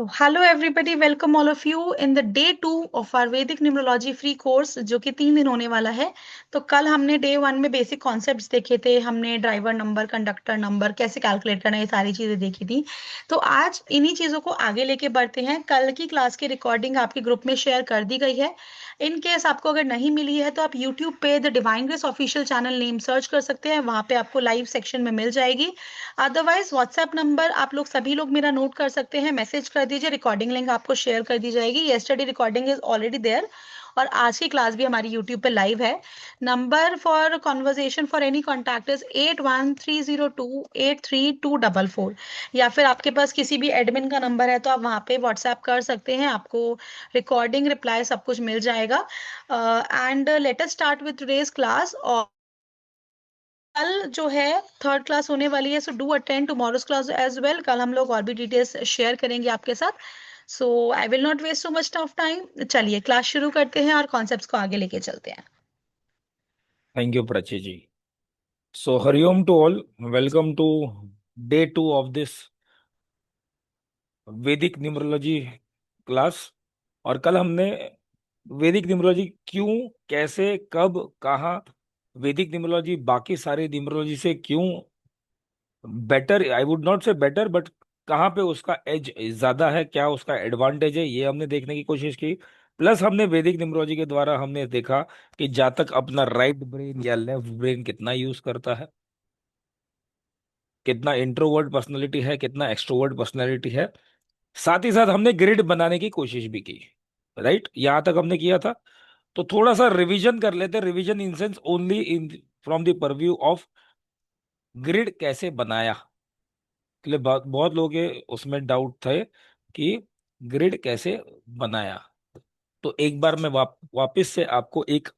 So, hello everybody, welcome all of you in the day 2 of our Vedic Numerology free course जो कि 3 दिन होने वाला है। तो कल हमने डे 1 में बेसिक कॉन्सेप्ट्स देखे थे, हमने ड्राइवर नंबर, कंडक्टर नंबर कैसे कैलकुलेट करना है, ये सारी चीजें देखी थी। तो आज इन्हीं चीजों को आगे लेके बढ़ते हैं। कल की क्लास की रिकॉर्डिंग आपके ग्रुप में शेयर कर दी गई है। इन केस आपको अगर नहीं मिली है तो आप यूट्यूब पे the divine grace official channel name search कर सकते हैं, वहां पे आपको लाइव सेक्शन में मिल जाएगी। अदरवाइज व्हाट्सएप नंबर आप लोग सभी लोग मेरा नोट कर सकते हैं, मैसेज कर दीजिए, रिकॉर्डिंग लिंक आपको शेयर कर दी जाएगी। Yesterday recording is already there और आज की क्लास भी हमारी यूट्यूब पे लाइव है। Number for conversation for any contact is 8130283244, या फिर आपके पास किसी भी एडमिन का नंबर है तो आप वहाँ पे व्हाट्सएप कर सकते हैं, आपको रिकॉर्डिंग रिप्लाई सब कुछ मिल जाएगा। And let us start with today's class. और कल जो है थर्ड क्लास होने वाली है, so do attend tomorrow's class as well. कल हम लोग और भी डिटेल्स शेयर करेंगे आपके साथ। So I will not waste so much of time, चलिए क्लास शुरू करते हैं और कॉन्सेप्ट्स को आगे लेके चलते हैं। Thank you Prachi ji. So Hariom to all, welcome to day 2 of this Vedic numerology class. और कल हमने वैदिक न्यूमरोलॉजी क्यों, कैसे, कब, कहाँ, वैदिक न्यूमरोलॉजी बाकी सारे न्यूमरोलॉजी से क्यों बेटर, आई वुड नॉट से बेटर, बट कहाँ पे उसका एज ज्यादा है, क्या उसका एडवांटेज है, ये हमने देखने की कोशिश की। प्लस हमने वैदिक न्यूमरोलॉजी के द्वारा हमने देखा कि जातक अपना राइट ब्रेन या लेफ्ट ब्रेन कितना यूज करता है, कितना इंट्रोवर्ट पर्सनैलिटी है, कितना एक्सट्रोवर्ट पर्सनैलिटी है। साथ ही साथ हमने ग्रिड बनाने की कोशिश भी की। राइट, यहां तक हमने किया था। तो थोड़ा सा रिवीजन कर लेते हैं। Revision in sense only in from the purview of grid कैसे बनाया। इसलिए बहुत बहुत लोगों के उसमें डाउट थे कि ग्रिड कैसे बनाया। तो एक बार मैं वापस से आपको एक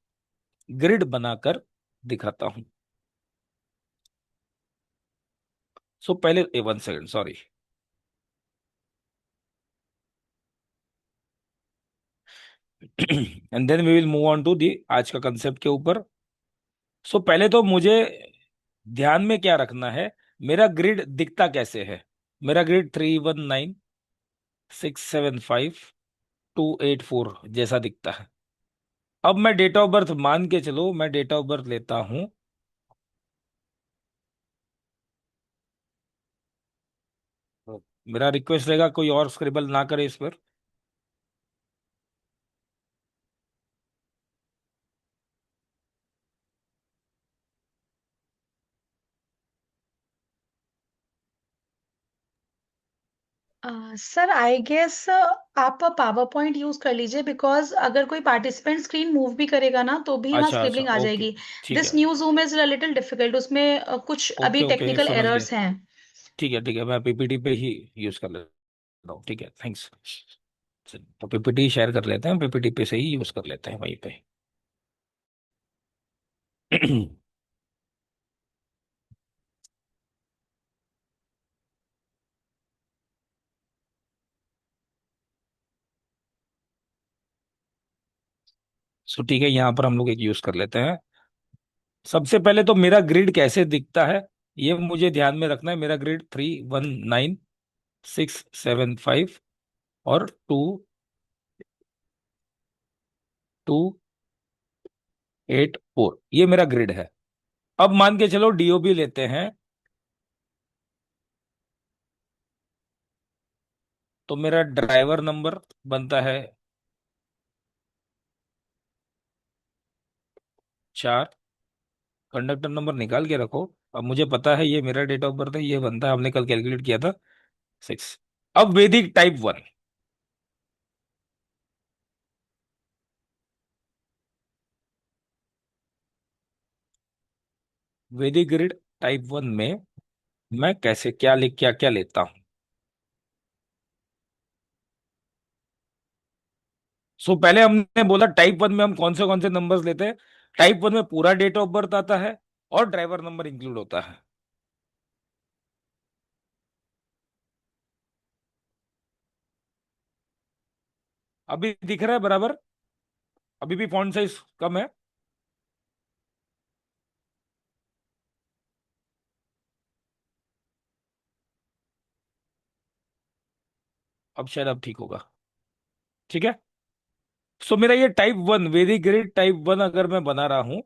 ग्रिड बनाकर दिखाता हूं। सो पहले 1 second, sorry. And then we will move on to the आज का कंसेप्ट के ऊपर। सो पहले तो मुझे ध्यान में क्या रखना है, मेरा ग्रिड दिखता कैसे है। मेरा ग्रिड 319675 284 जैसा दिखता है। अब मैं डेट ऑफ बर्थ मान के चलो, मैं डेट ऑफ बर्थ लेता हूं। मेरा रिक्वेस्ट रहेगा कोई और स्क्रिबल ना करे इस पर। सर आई गेस आप पावर पॉइंट यूज कर लीजिए, बिकॉज अगर कोई पार्टिसिपेंट स्क्रीन मूव भी करेगा ना तो भी वहाँ अच्छा अच्छा, स्क्रिबलिंग आ ओके। जाएगी। ठीक दिस है। New zoom is little difficult, उसमें कुछ अभी ओके ओके, टेक्निकल समझ गया। एरर्स हैं। ठीक है ठीक है, मैं पीपीटी पे ही यूज कर लेता हूँ। ठीक है, थैंक्स। तो पीपीटी शेयर कर लेते हैं, पीपीटी पे से ही यूज कर लेते हैं वहीं पे। सो ठीक है, यहाँ पर हम लोग एक यूज कर लेते हैं। सबसे पहले तो मेरा ग्रिड कैसे दिखता है ये मुझे ध्यान में रखना है। मेरा ग्रिड 319675 और 2284, ये मेरा ग्रिड है। अब मान के चलो डीओबी लेते हैं। तो मेरा ड्राइवर नंबर बनता है 4। कंडक्टर नंबर निकाल के रखो। अब मुझे पता है ये मेरा डेट ऑफ बर्थ है, ये बनता है, हमने कल कैलकुलेट किया था, 6। अब वैदिक टाइप 1। वैदिक ग्रिड टाइप 1 में मैं कैसे क्या लिख क्या क्या लेता हूं। सो पहले हमने बोला टाइप 1 में हम कौन से नंबर्स लेते हैं। टाइप 1 में पूरा डेट ऑफ बर्थ आता है और ड्राइवर नंबर इंक्लूड होता है। अभी दिख रहा है बराबर? अभी भी फॉन्ट साइज कम है? अब शायद अब ठीक होगा। ठीक है। सो मेरा ये type one, very grid type one अगर मैं बना रहा हूं,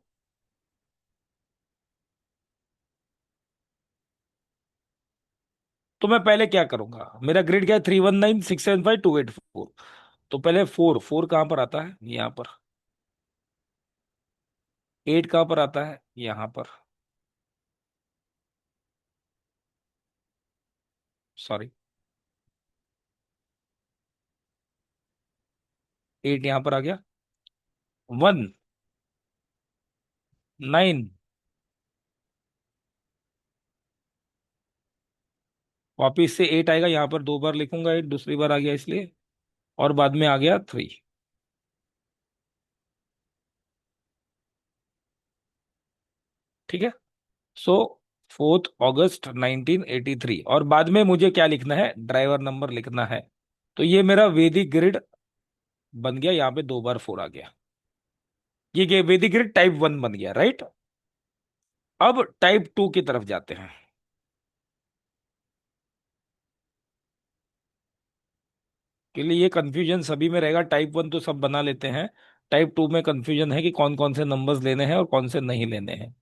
तो मैं पहले क्या करूंगा, मेरा ग्रिड क्या है, 319 675 284। तो पहले फोर, फोर कहां पर आता है, यहां पर। एट कहां पर आता है, यहां पर। सॉरी, एट यहां पर आ गया। वन, नाइन, वापिस से एट आएगा, यहां पर दो बार लिखूंगा एट, दूसरी बार आ गया इसलिए। और बाद में आ गया थ्री। ठीक है। सो 4 अगस्त 1983, और बाद में मुझे क्या लिखना है, ड्राइवर नंबर लिखना है। तो ये मेरा वैदिक ग्रिड बन गया, यहाँ पे दो बार फोर आ गया। ये वैदिक ग्रिड टाइप वन बन गया, राइट। अब टाइप टू की तरफ जाते हैं। के लिए ये कंफ्यूजन सभी में रहेगा, टाइप वन तो सब बना लेते हैं, टाइप टू में कंफ्यूजन है कि कौन कौन से नंबर्स लेने हैं और कौन से नहीं लेने हैं।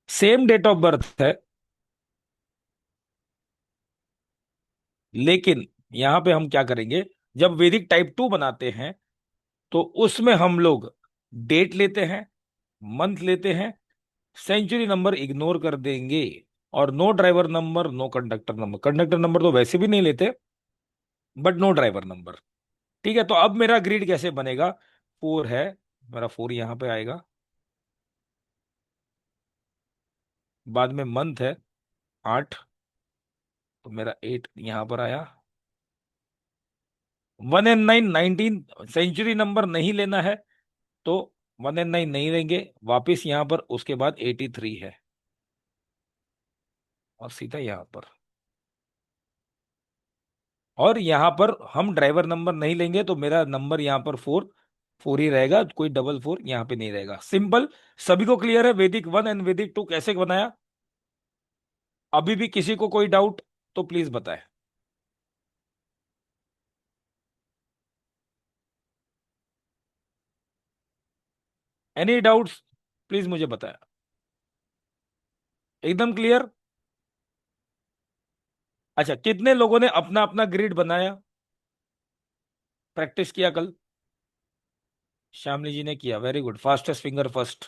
सेम डेट ऑफ बर्थ है, लेकिन यहां पे हम क्या करेंगे, जब वैदिक टाइप टू बनाते हैं तो उसमें हम लोग डेट लेते हैं, मंथ लेते हैं, सेंचुरी नंबर इग्नोर कर देंगे, और no driver number, no conductor number. Conductor number तो वैसे भी नहीं लेते, बट नो ड्राइवर नंबर। ठीक है। तो अब मेरा ग्रिड कैसे बनेगा, फोर है, मेरा फोर यहां पे आएगा, बाद में मंथ है आठ, तो मेरा एट यहां पर आया। One and nine, 19, century number नहीं लेना है, तो वन एंड नाइन नहीं लेंगे, वापिस यहां पर, उसके बाद 83 है, और सीधा यहां पर। और यहां पर हम ड्राइवर नंबर नहीं लेंगे, तो मेरा नंबर यहां पर फोर, फोर ही रहेगा, कोई डबल फोर यहां पे नहीं रहेगा। सिंपल। सभी को क्लियर है वैदिक वन एंड वैदिक टू कैसे बनाया। अभी भी किसी को कोई डाउट तो प्लीज बताए। एनी डाउट्स, प्लीज मुझे बताया। एकदम क्लियर। अच्छा, कितने लोगों ने अपना अपना ग्रिड बनाया, प्रैक्टिस किया कल। श्यामली जी ने किया, very good, fastest finger first.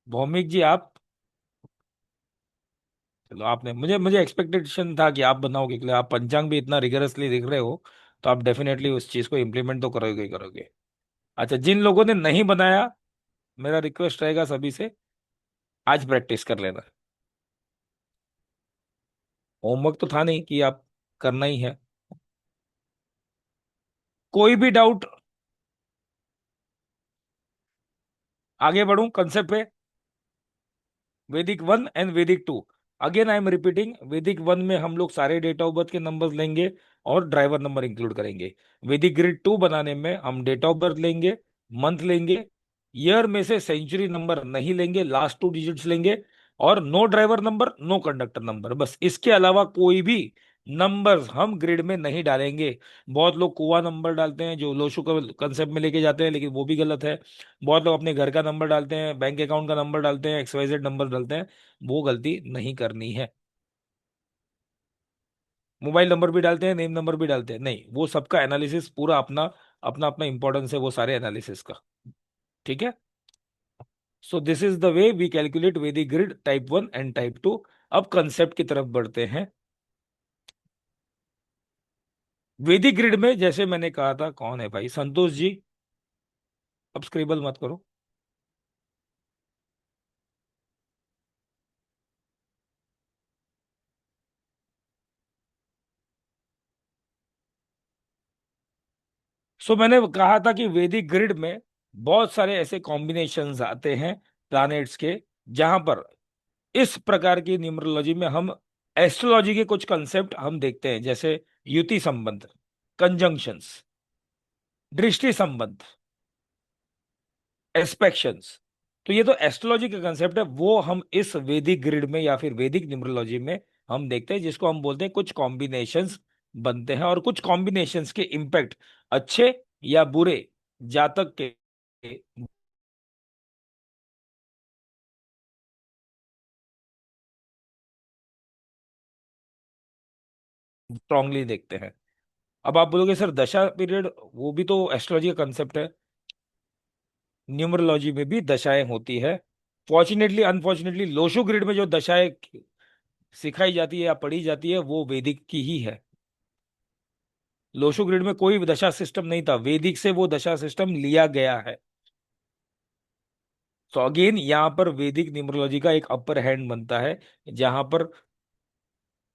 Bhoumik ji आप, चलो आपने, मुझे मुझे एक्सपेक्टेशन था कि आप बनाओगे, के लिए आप पंचांग भी इतना रिगरसली लिख रहे हो, तो आप डेफिनेटली उस चीज को इम्प्लीमेंट तो करोगे ही करोगे। अच्छा, जिन लोगों ने नहीं बनाया, मेरा रिक्वेस्ट रहेगा सभी से, आज प्रैक्टिस कर लेना। होमवर्क तो था नहीं कि आप करना ही है। कोई भी डाउट, आगे बढ़ूं कंसेप्ट पे। Vedic one and Vedic two, again I am repeating, Vedic one में हम लोग सारे डेट ऑफ बर्थ के नंबर्स लेंगे और ड्राइवर नंबर इंक्लूड करेंगे। वैदिक ग्रिड टू बनाने में हम डेट ऑफ बर्थ लेंगे, मंथ लेंगे, ईयर में से सेंचुरी नंबर नहीं लेंगे, लास्ट टू डिजिट्स लेंगे, और no driver number, no conductor number, बस इसके अलावा कोई भी नंबर्स हम ग्रिड में नहीं डालेंगे। बहुत लोग कुआ नंबर डालते हैं जो लोशु का कंसेप्ट में लेके जाते हैं, लेकिन वो भी गलत है। बहुत लोग अपने घर का नंबर डालते हैं, बैंक अकाउंट का नंबर डालते हैं, XYZ नंबर डालते हैं, वो गलती नहीं करनी है। मोबाइल नंबर भी डालते हैं, नेम नंबर भी डालते हैं, नहीं, वो सबका एनालिसिस पूरा अपना अपना अपना इंपॉर्टेंस है वो सारे एनालिसिस का। ठीक है। So this is the way we calculate Vedic grid type one and type two. अब कंसेप्ट की तरफ बढ़ते हैं। वैदिक ग्रिड में जैसे मैंने कहा था, कौन है भाई, संतोष जी, अब स्क्रिबल मत करो। मैंने कहा था कि वैदिक ग्रिड में बहुत सारे ऐसे कॉम्बिनेशंस आते हैं प्लैनेट्स के, जहां पर इस प्रकार की न्यूमरोलॉजी में हम एस्ट्रोलॉजी के कुछ कंसेप्ट हम देखते हैं, जैसे युति संबंध, कंजंक्शंस, दृष्टि संबंध, एस्पेक्शंस। तो ये तो एस्ट्रोलॉजी का कंसेप्ट है, वो हम इस वैदिक ग्रिड में या फिर वैदिक न्यूमरोलॉजी में हम देखते हैं, जिसको हम बोलते हैं कुछ कॉम्बिनेशंस बनते हैं, और कुछ कॉम्बिनेशंस के इम्पैक्ट अच्छे या बुरे जातक के स्ट्रांगली देखते हैं। अब आप बोलोगे सर दशा पीरियड, वो भी तो एस्ट्रोलॉजी का कंसेप्ट है। न्यूमरोलॉजी में भी दशाएं होती है। फॉर्चुनेटली अनफॉर्चुनेटली लोशो ग्रिड में जो दशाएं सिखाई जाती है या पढ़ी जाती है वो वैदिक की ही है। लोशो ग्रिड में कोई दशा सिस्टम नहीं था, वैदिक से वो दशा सिस्टम लिया गया है। तो अगेन यहाँ पर वैदिक न्यूमरोलॉजी का एक अपर हैंड बनता है, जहां पर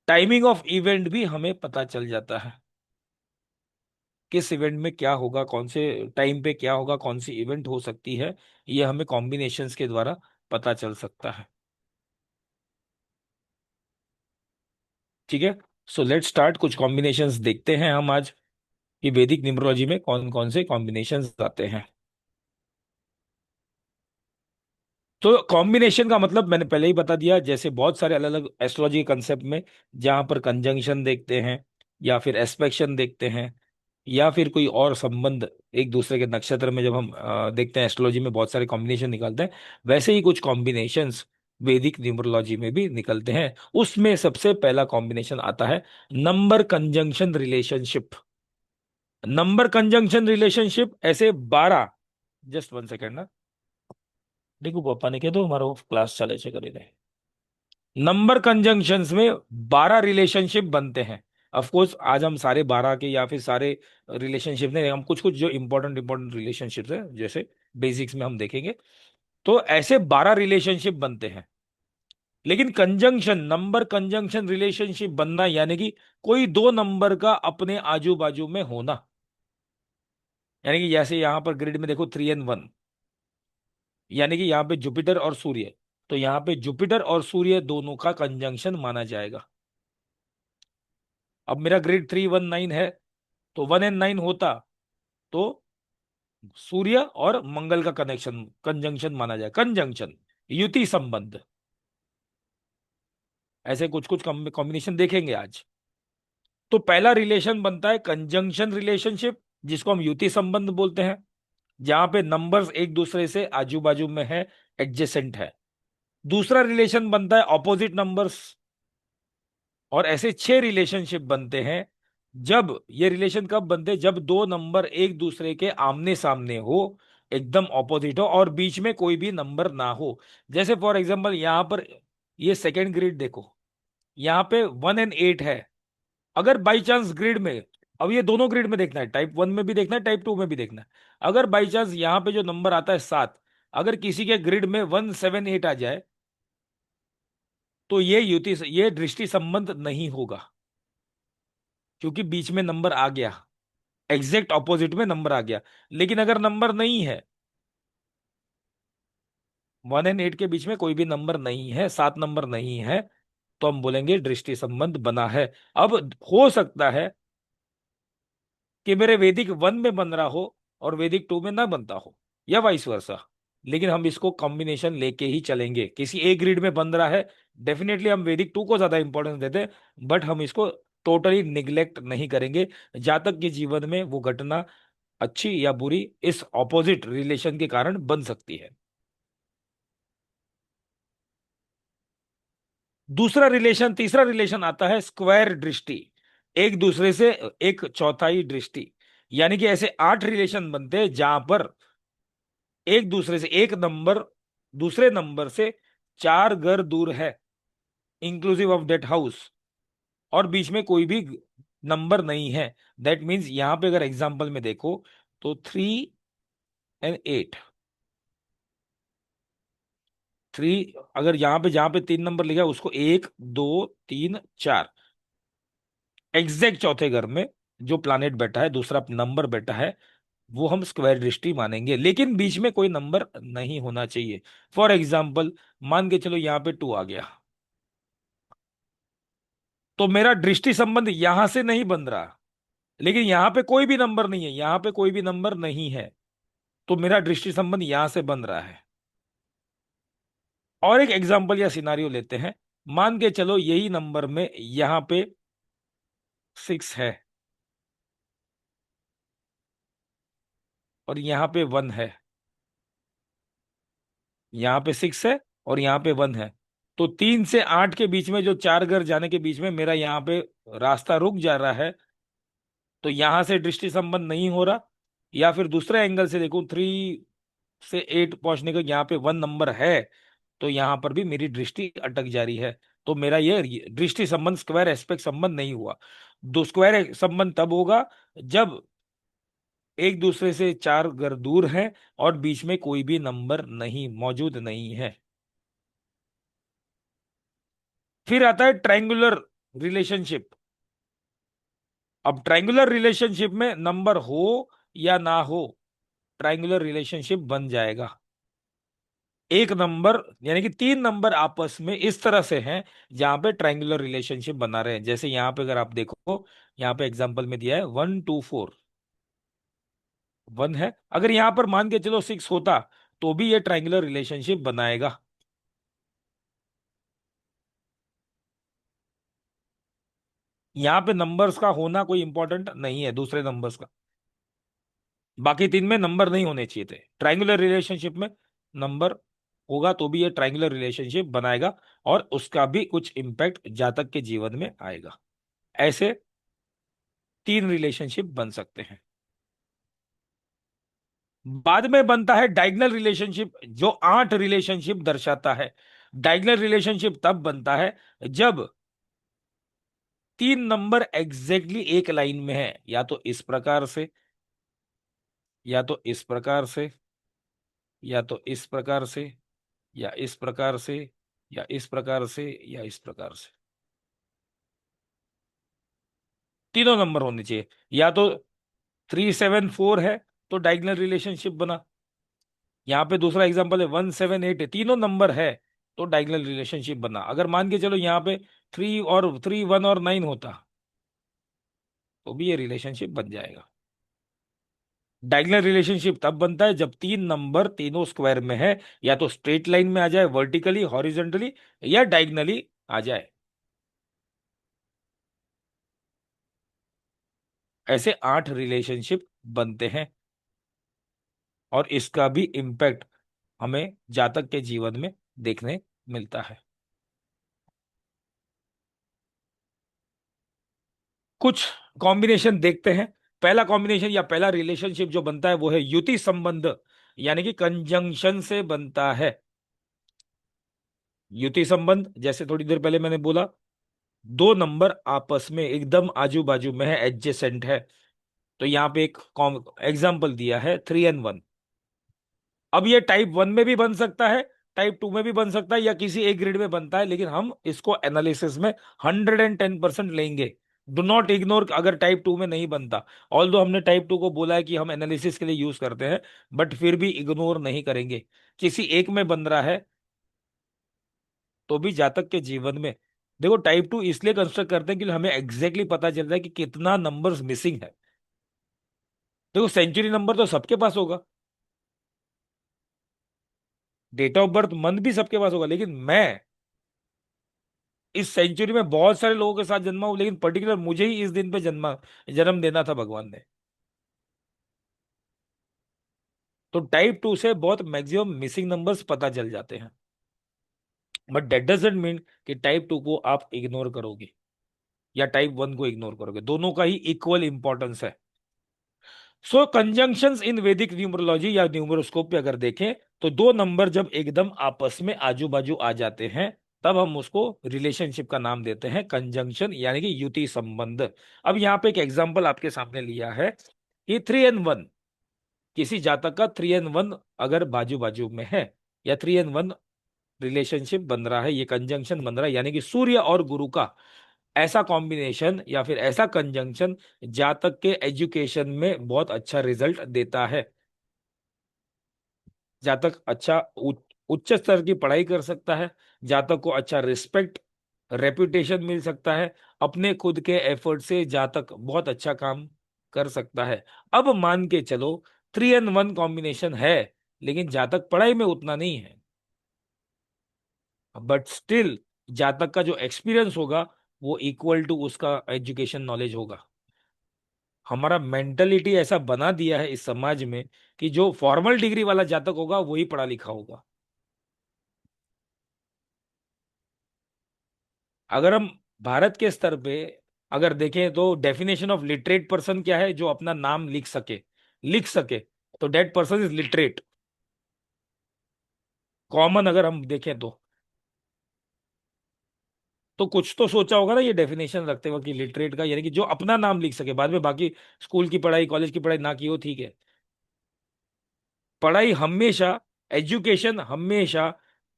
टाइमिंग ऑफ इवेंट भी हमें पता चल जाता है। किस इवेंट में क्या होगा, कौन से टाइम पे क्या होगा, कौन सी इवेंट हो सकती है, ये हमें कॉम्बिनेशंस के द्वारा पता चल सकता है। ठीक है, सो लेट्स स्टार्ट। कुछ कॉम्बिनेशंस देखते हैं हम आज कि वैदिक न्यूमरोलॉजी में कौन कौन से कॉम्बिनेशंस आते हैं। तो कॉम्बिनेशन का मतलब मैंने पहले ही बता दिया, जैसे बहुत सारे अलग अलग एस्ट्रोलॉजी के कंसेप्ट में जहां पर कंजंक्शन देखते हैं, या फिर एस्पेक्शन देखते हैं, या फिर कोई और संबंध एक दूसरे के नक्षत्र में, जब हम देखते हैं एस्ट्रोलॉजी में बहुत सारे कॉम्बिनेशन निकलते हैं, वैसे ही कुछ कॉम्बिनेशंस वैदिक न्यूमरोलॉजी में भी निकलते हैं। उसमें सबसे पहला कॉम्बिनेशन आता है number conjunction relationship. Number conjunction relationship ऐसे 12, जस्ट वन सेकेंड ना, देखो पापा ने कह दो हमारा क्लास चले से करे रहे। नंबर कंजंक्शंस में 12 रिलेशनशिप बनते हैं। ऑफ कोर्स आज हम सारे 12 के या फिर सारे रिलेशनशिप नहीं, हम कुछ कुछ जो इंपॉर्टेंट इंपॉर्टेंट रिलेशनशिप्स है जैसे बेसिक्स में हम देखेंगे। तो ऐसे 12 रिलेशनशिप बनते हैं। लेकिन कंजंक्शन, नंबर कंजंक्शन रिलेशनशिप बनना यानी कि कोई दो नंबर का अपने आजू बाजू में होना। यानी कि जैसे यहां पर ग्रिड में देखो 3 and 1, यानी कि यहाँ पे जुपिटर और सूर्य, तो यहाँ पे जुपिटर और सूर्य दोनों का कंजंक्शन माना जाएगा। अब मेरा ग्रिड 3 1 9 है, तो 1 and 9 होता तो सूर्य और मंगल का कनेक्शन कंजंक्शन माना जाए, कंजंक्शन, युति संबंध। ऐसे कुछ कुछ कॉम्बिनेशन देखेंगे आज। तो पहला रिलेशन बनता है कंजंक्शन रिलेशनशिप, जिसको हम युति संबंध बोलते हैं, जहां पे नंबर्स एक दूसरे से आजू बाजू में है, एडजेसेंट है। दूसरा रिलेशन बनता है ऑपोजिट नंबर्स, और ऐसे 6 रिलेशनशिप बनते हैं। जब ये रिलेशन कब बनते हैं, जब दो नंबर एक दूसरे के आमने सामने हो, एकदम ऑपोजिट हो, और बीच में कोई भी नंबर ना हो। जैसे फॉर एग्जांपल यहां पर ये सेकेंड ग्रिड देखो, यहाँ पे 1 and 8 है। अगर बाई चांस ग्रिड में, अब ये दोनों ग्रिड में देखना है, टाइप 1 में भी देखना है, टाइप 2 में भी देखना है। अगर बाई चांस यहाँ पे जो नंबर आता है 7, अगर किसी के ग्रिड में 1 7 8 आ जाए, तो ये दृष्टि संबंध नहीं होगा, क्योंकि बीच में नंबर आ गया, एग्जैक्ट ऑपोजिट में नंबर आ गया। लेकिन अगर नंबर नहीं है, 1 and 8 के बीच में कोई भी नंबर नहीं है, 7 नंबर नहीं है, तो हम बोलेंगे दृष्टि संबंध बना है। अब हो सकता है कि मेरे वैदिक 1 में बन रहा हो और वैदिक 2 में ना बनता हो, या वाइस वर्सा। लेकिन हम इसको कॉम्बिनेशन लेके ही चलेंगे। किसी एक ग्रिड में बन रहा है, डेफिनेटली हम वैदिक 2 को ज्यादा इंपॉर्टेंस देते हैं, बट हम इसको टोटली निग्लेक्ट नहीं करेंगे। जातक के जीवन में वो घटना अच्छी या बुरी इस ऑपोजिट रिलेशन के कारण बन सकती है। दूसरा रिलेशन, तीसरा रिलेशन आता है स्क्वायर दृष्टि, एक दूसरे से एक चौथाई दृष्टि। यानी कि ऐसे 8 रिलेशन बनते हैं जहां पर एक दूसरे से एक नंबर दूसरे नंबर से 4 घर दूर है, इंक्लूसिव ऑफ डेट हाउस, और बीच में कोई भी नंबर नहीं है। दैट मीन्स यहां पे अगर एग्जांपल में देखो, तो 3 and 8, 3, अगर यहाँ पे जहां पे 3 नंबर लिखा है उसको 1 2 3 4, एग्जैक्ट चौथे घर में जो प्लानेट बैठा है, दूसरा नंबर बैठा है, वो हम स्क्वायर दृष्टि मानेंगे। लेकिन बीच में कोई नंबर नहीं होना चाहिए। फॉर एग्जाम्पल मान के चलो यहाँ पे 2 आ गया, तो मेरा दृष्टि संबंध यहां से नहीं बन रहा। लेकिन यहां पे कोई भी नंबर नहीं है, यहां पे कोई भी नंबर नहीं है, तो मेरा दृष्टि संबंध यहां से बन रहा है। और एक एग्जाम्पल या सिनारियो लेते हैं। मान के चलो यही नंबर में यहां पे 6 है और यहां पे 1 है, यहाँ पे 6 है और यहाँ पे 1 है। तो 3 से 8 के बीच में, जो 4 घर जाने के बीच में मेरा यहाँ पे रास्ता रुक जा रहा है, तो यहां से दृष्टि संबंध नहीं हो रहा। या फिर दूसरे एंगल से देखूं, 3 से 8 पहुंचने का यहाँ पे 1 नंबर है, तो यहां पर भी मेरी दृष्टि अटक जा रही है। तो मेरा ये दृष्टि संबंध, स्क्वायर एस्पेक्ट संबंध नहीं हुआ। दो स्क्वायर संबंध तब होगा जब एक दूसरे से 4 घर दूर हैं और बीच में कोई भी नंबर नहीं मौजूद नहीं है। फिर आता है ट्रायंगुलर रिलेशनशिप। अब ट्रायंगुलर रिलेशनशिप में नंबर हो या ना हो, ट्रायंगुलर रिलेशनशिप बन जाएगा। एक नंबर यानी कि 3 नंबर आपस में इस तरह से हैं जहां पे ट्रायंगुलर रिलेशनशिप बना रहे हैं। जैसे यहां पे अगर आप देखो, यहां पे एग्जांपल में दिया है 1 2 4, 1 है। अगर यहां पर मान के चलो 6 होता तो भी ये ट्रायंगुलर रिलेशनशिप बनाएगा। यहां पे नंबर्स का होना कोई इंपॉर्टेंट नहीं है, दूसरे नंबर्स का। बाकी 3 में नंबर नहीं होने चाहिए थे। ट्रायंगुलर रिलेशनशिप में नंबर होगा तो भी ये ट्रायंगुलर रिलेशनशिप बनाएगा और उसका भी कुछ इंपैक्ट जातक के जीवन में आएगा। ऐसे 3 रिलेशनशिप बन सकते हैं। बाद में बनता है डायगोनल रिलेशनशिप, जो 8 रिलेशनशिप दर्शाता है। डायगोनल रिलेशनशिप तब बनता है जब 3 नंबर एग्जैक्टली एक लाइन में है, या तो इस प्रकार से, या तो इस प्रकार से, या तो इस प्रकार से, या इस प्रकार से, या इस प्रकार से, या इस प्रकार से। तीनों नंबर होने चाहिए। या तो 3 7 4 है तो डायगोनल रिलेशनशिप बना। यहाँ पे दूसरा एग्जांपल है 1 7 8 है, तीनों नंबर है तो डायगोनल रिलेशनशिप बना। अगर मान के चलो यहाँ पे 3 1 और 9 होता तो भी ये रिलेशनशिप बन जाएगा। डायगोनल रिलेशनशिप तब बनता है जब 3 नंबर तीनों स्क्वायर में है, या तो स्ट्रेट लाइन में आ जाए, वर्टिकली, हॉरिजॉन्टली, या डायगोनली आ जाए। ऐसे 8 रिलेशनशिप बनते हैं और इसका भी इम्पैक्ट हमें जातक के जीवन में देखने मिलता है। कुछ कॉम्बिनेशन देखते हैं। पहला कॉम्बिनेशन या पहला रिलेशनशिप जो बनता है वो है युति संबंध, यानी कि कंजंक्शन से बनता है। युति संबंध, जैसे थोड़ी देर पहले मैंने बोला, 2 नंबर आपस में एकदम आजू बाजू में है, एडजेसेंट है। तो यहां पे एक एग्जाम्पल दिया है 3 and 1। अब ये टाइप 1 में भी बन सकता है, टाइप 2 में भी बन सकता है, या किसी एक ग्रेड में बनता है, लेकिन हम इसको एनालिसिस में 110% लेंगे। डू नॉट इग्नोर अगर टाइप 2 में नहीं बनता। ऑल दो हमने टाइप 2 को बोला है कि हम एनालिसिस के लिए यूज करते हैं, बट फिर भी इग्नोर नहीं करेंगे। किसी एक में बन रहा है तो भी जातक के जीवन में, देखो टाइप 2 इसलिए कंस्ट्रक्ट करते हैं कि हमें एग्जैक्टली पता चलता है कि कितना नंबर्स मिसिंग है। देखो सेंचुरी नंबर तो सबके पास होगा, डेट ऑफ बर्थ मंथ भी सबके पास होगा, लेकिन मैं इस सेंचुरी में बहुत सारे लोगों के साथ जन्मा हूं, लेकिन पर्टिकुलर मुझे ही इस दिन पे जन्म देना था भगवान ने। तो टाइप 2 से बहुत मैक्सिमम मिसिंग नंबर्स पता चल जाते हैं, बट दैट डजंट मीन कि टाइप 2 को आप इग्नोर करोगे या टाइप 1 को इग्नोर करोगे। दोनों का ही इक्वल इंपॉर्टेंस है। सो कंजंक्शंस इन वैदिक न्यूमरोलॉजी या न्यूमरोस्कोप पे अगर देखें, तो 2 नंबर जब एकदम आपस में आजू बाजू आ जाते हैं, तब हम उसको रिलेशनशिप का नाम देते हैं कंजंक्शन, यानी कि युति संबंध। अब यहाँ पे एक एग्जांपल आपके सामने लिया है कि 3 and 1, किसी जातक का 3 and 1 अगर बाजू बाजू में है, या 3 and 1 रिलेशनशिप बन रहा है, ये कंजंक्शन बन रहा है, यानी कि सूर्य और गुरु का ऐसा कॉम्बिनेशन या फिर ऐसा कंजंक्शन जातक के एजुकेशन में बहुत अच्छा रिजल्ट देता है। जातक अच्छा उच्च स्तर की पढ़ाई कर सकता है, जातक को अच्छा रिस्पेक्ट, रेपुटेशन मिल सकता है, अपने खुद के एफर्ट से जातक बहुत अच्छा काम कर सकता है। अब मान के चलो 3 and 1 कॉम्बिनेशन है, लेकिन जातक पढ़ाई में उतना नहीं है, बट स्टिल जातक का जो एक्सपीरियंस होगा वो इक्वल टू उसका एजुकेशन नॉलेज होगा। हमारा मेंटलिटी ऐसा बना दिया है इस समाज में कि जो फॉर्मल डिग्री वाला जातक होगा वही पढ़ा लिखा होगा। अगर हम भारत के स्तर पे अगर देखें तो डेफिनेशन ऑफ लिटरेट पर्सन क्या है, जो अपना नाम लिख सके, तो that person is literate. Common अगर हम देखें तो कुछ तो सोचा होगा ना ये डेफिनेशन रखते वक्त कि लिटरेट का यानी कि जो अपना नाम लिख सके, बाद में बाकी स्कूल की पढ़ाई कॉलेज की पढ़ाई ना की हो ठीक है। पढ़ाई हमेशा, एजुकेशन हमेशा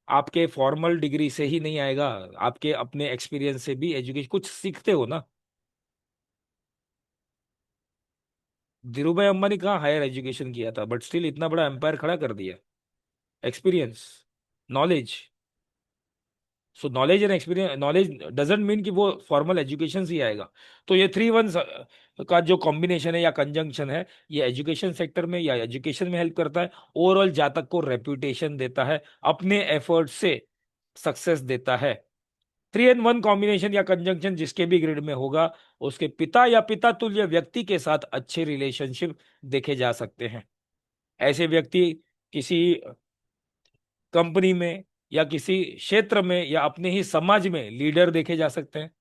आपके फॉर्मल डिग्री से ही नहीं आएगा, आपके अपने एक्सपीरियंस से भी एजुकेशन कुछ सीखते हो ना। धीरू भाई अंबानी कहाँ हायर एजुकेशन किया था, बट स्टिल इतना बड़ा एम्पायर खड़ा कर दिया। Experience, knowledge. So knowledge and experience, knowledge doesn't mean कि वो फॉर्मल एजुकेशन से ही आएगा। तो ये थ्री वन का जो कॉम्बिनेशन है या कंजंक्शन है, ये एजुकेशन सेक्टर में या एजुकेशन में हेल्प करता है। ओवरऑल जातक को रेप्यूटेशन देता है, अपने एफर्ट से सक्सेस देता है। थ्री एंड वन कॉम्बिनेशन या कंजंक्शन जिसके भी ग्रिड में होगा, उसके पिता या पिता तुल्य व्यक्ति के साथ अच्छे रिलेशनशिप देखे जा सकते हैं। ऐसे व्यक्ति किसी कंपनी में या किसी क्षेत्र में या अपने ही समाज में लीडर देखे जा सकते हैं,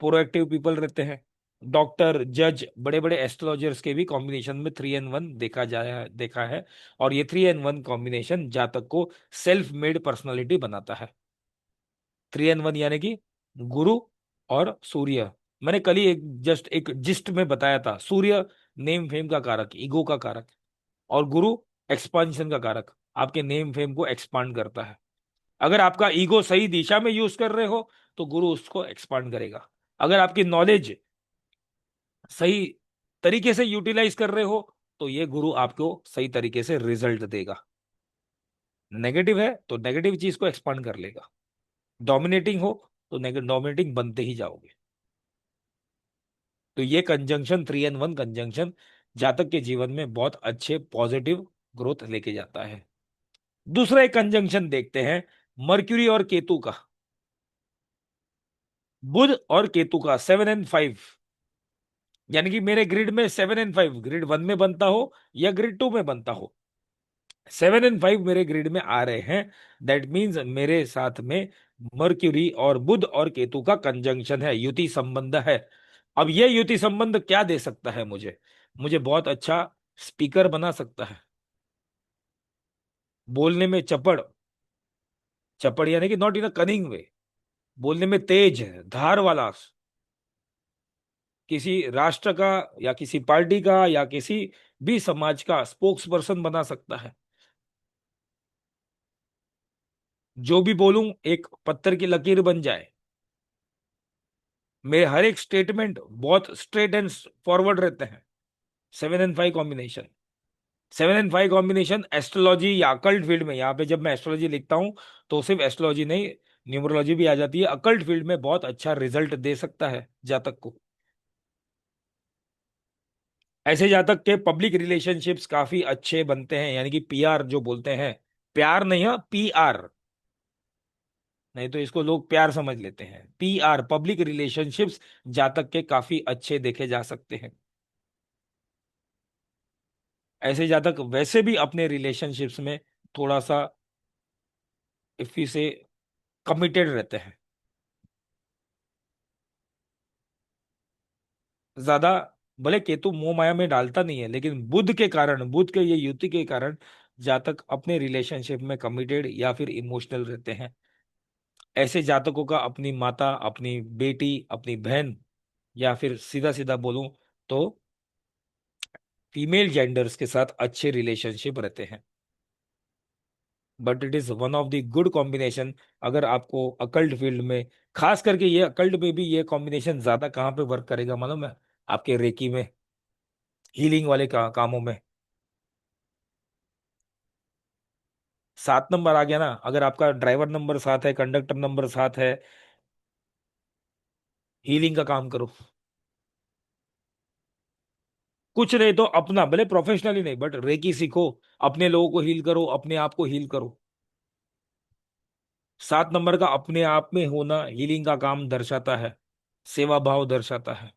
प्रोएक्टिव पीपल रहते हैं। डॉक्टर, जज, बड़े बड़े एस्ट्रोलॉजर्स के भी कॉम्बिनेशन में थ्री एंड वन देखा है। और ये थ्री एंड वन कॉम्बिनेशन जातक को सेल्फ मेड पर्सनालिटी बनाता है। थ्री एंड वन यानी कि गुरु और सूर्य। मैंने कल ही एक जस्ट एक जिस्ट में बताया था, सूर्य नेम फेम का कारक, ईगो का कारक, और गुरु एक्सपांशन का कारक, आपके नेम फेम को एक्सपांड करता है। अगर आपका ईगो सही दिशा में यूज कर रहे हो तो गुरु उसको एक्सपांड करेगा। अगर आपकी नॉलेज सही तरीके से यूटिलाइज कर रहे हो तो ये गुरु आपको सही तरीके से रिजल्ट देगा। नेगेटिव है तो नेगेटिव चीज को एक्सपांड कर लेगा। डोमिनेटिंग हो तो डोमिनेटिंग बनते ही जाओगे। तो ये conjunction, three and one conjunction जातक के जीवन में बहुत अच्छे पॉजिटिव ग्रोथ लेके जाता है। दूसरा एक कंजंक्शन देखते हैं, मर्क्यूरी और केतु का, बुध और केतु का 7 और 5। यानी कि मेरे ग्रिड में 7 और 5 ग्रिड वन में बनता हो या ग्रिड टू में बनता हो, 7 और 5 मेरे ग्रिड में आ रहे हैं, दैट मीन्स मेरे साथ में मर्क्यूरी और बुध और केतु का कंजंक्शन है, युति संबंध है। अब ये युति संबंध क्या दे सकता है मुझे? मुझे बहुत अच्छा स्पीकर बना सकता है, बोलने में चपड़, चपड़ यानी कि नॉट इन अ कनिंग वे, बोलने में तेज धार वाला, किसी राष्ट्र का या किसी पार्टी का या किसी भी समाज का स्पोक्स पर्सन बना सकता है। जो भी बोलूं एक पत्थर की लकीर बन जाए। मेरे हर एक स्टेटमेंट बहुत स्ट्रेट एंड फॉरवर्ड रहते हैं। 7 और 5 कॉम्बिनेशन, 7 और 5 कॉम्बिनेशन एस्ट्रोलॉजी या अकल्ट फील्ड में, यहाँ पे जब मैं एस्ट्रोलॉजी लिखता हूँ तो सिर्फ एस्ट्रोलॉजी नहीं, न्यूमरोलॉजी भी आ जाती है, अकल्ट फील्ड में बहुत अच्छा रिजल्ट दे सकता है जातक को। ऐसे जातक के पब्लिक रिलेशनशिप्स काफी अच्छे बनते हैं, यानी कि पीआर जो बोलते हैं, प्यार नहीं है, पीआर, नहीं तो इसको लोग प्यार समझ लेते हैं। पीआर, पब्लिक रिलेशनशिप्स जातक के काफी अच्छे देखे जा सकते हैं। ऐसे जातक वैसे भी अपने रिलेशनशिप्स में थोड़ा सा इफी से कमिटेड रहते हैं, ज्यादा। भले केतु मोह माया में डालता नहीं है, लेकिन बुध के कारण, बुध के ये युति के कारण जातक अपने रिलेशनशिप में कमिटेड या फिर इमोशनल रहते हैं। ऐसे जातकों का अपनी माता, अपनी बेटी, अपनी बहन, या फिर सीधा सीधा बोलूं तो फीमेल जेंडर्स के साथ अच्छे रिलेशनशिप रहते हैं। But it is one of the good combination. अगर आपको अकल्ट फील्ड में, खास करके ये अकल्ट में भी ये कॉम्बिनेशन ज्यादा कहाँ पे वर्क करेगा मालूम है? आपके रेकी में, हीलिंग वाले कामों में। 7 नंबर आ गया ना, अगर आपका ड्राइवर नंबर 7 है, कंडक्टर नंबर 7 है, हीलिंग का काम करो। कुछ नहीं तो अपना, भले प्रोफेशनली नहीं बट रेकी सीखो, अपने लोगों को हील करो, अपने आप को हील करो। 7 नंबर का अपने आप में होना हीलिंग का काम दर्शाता है, सेवा भाव दर्शाता है।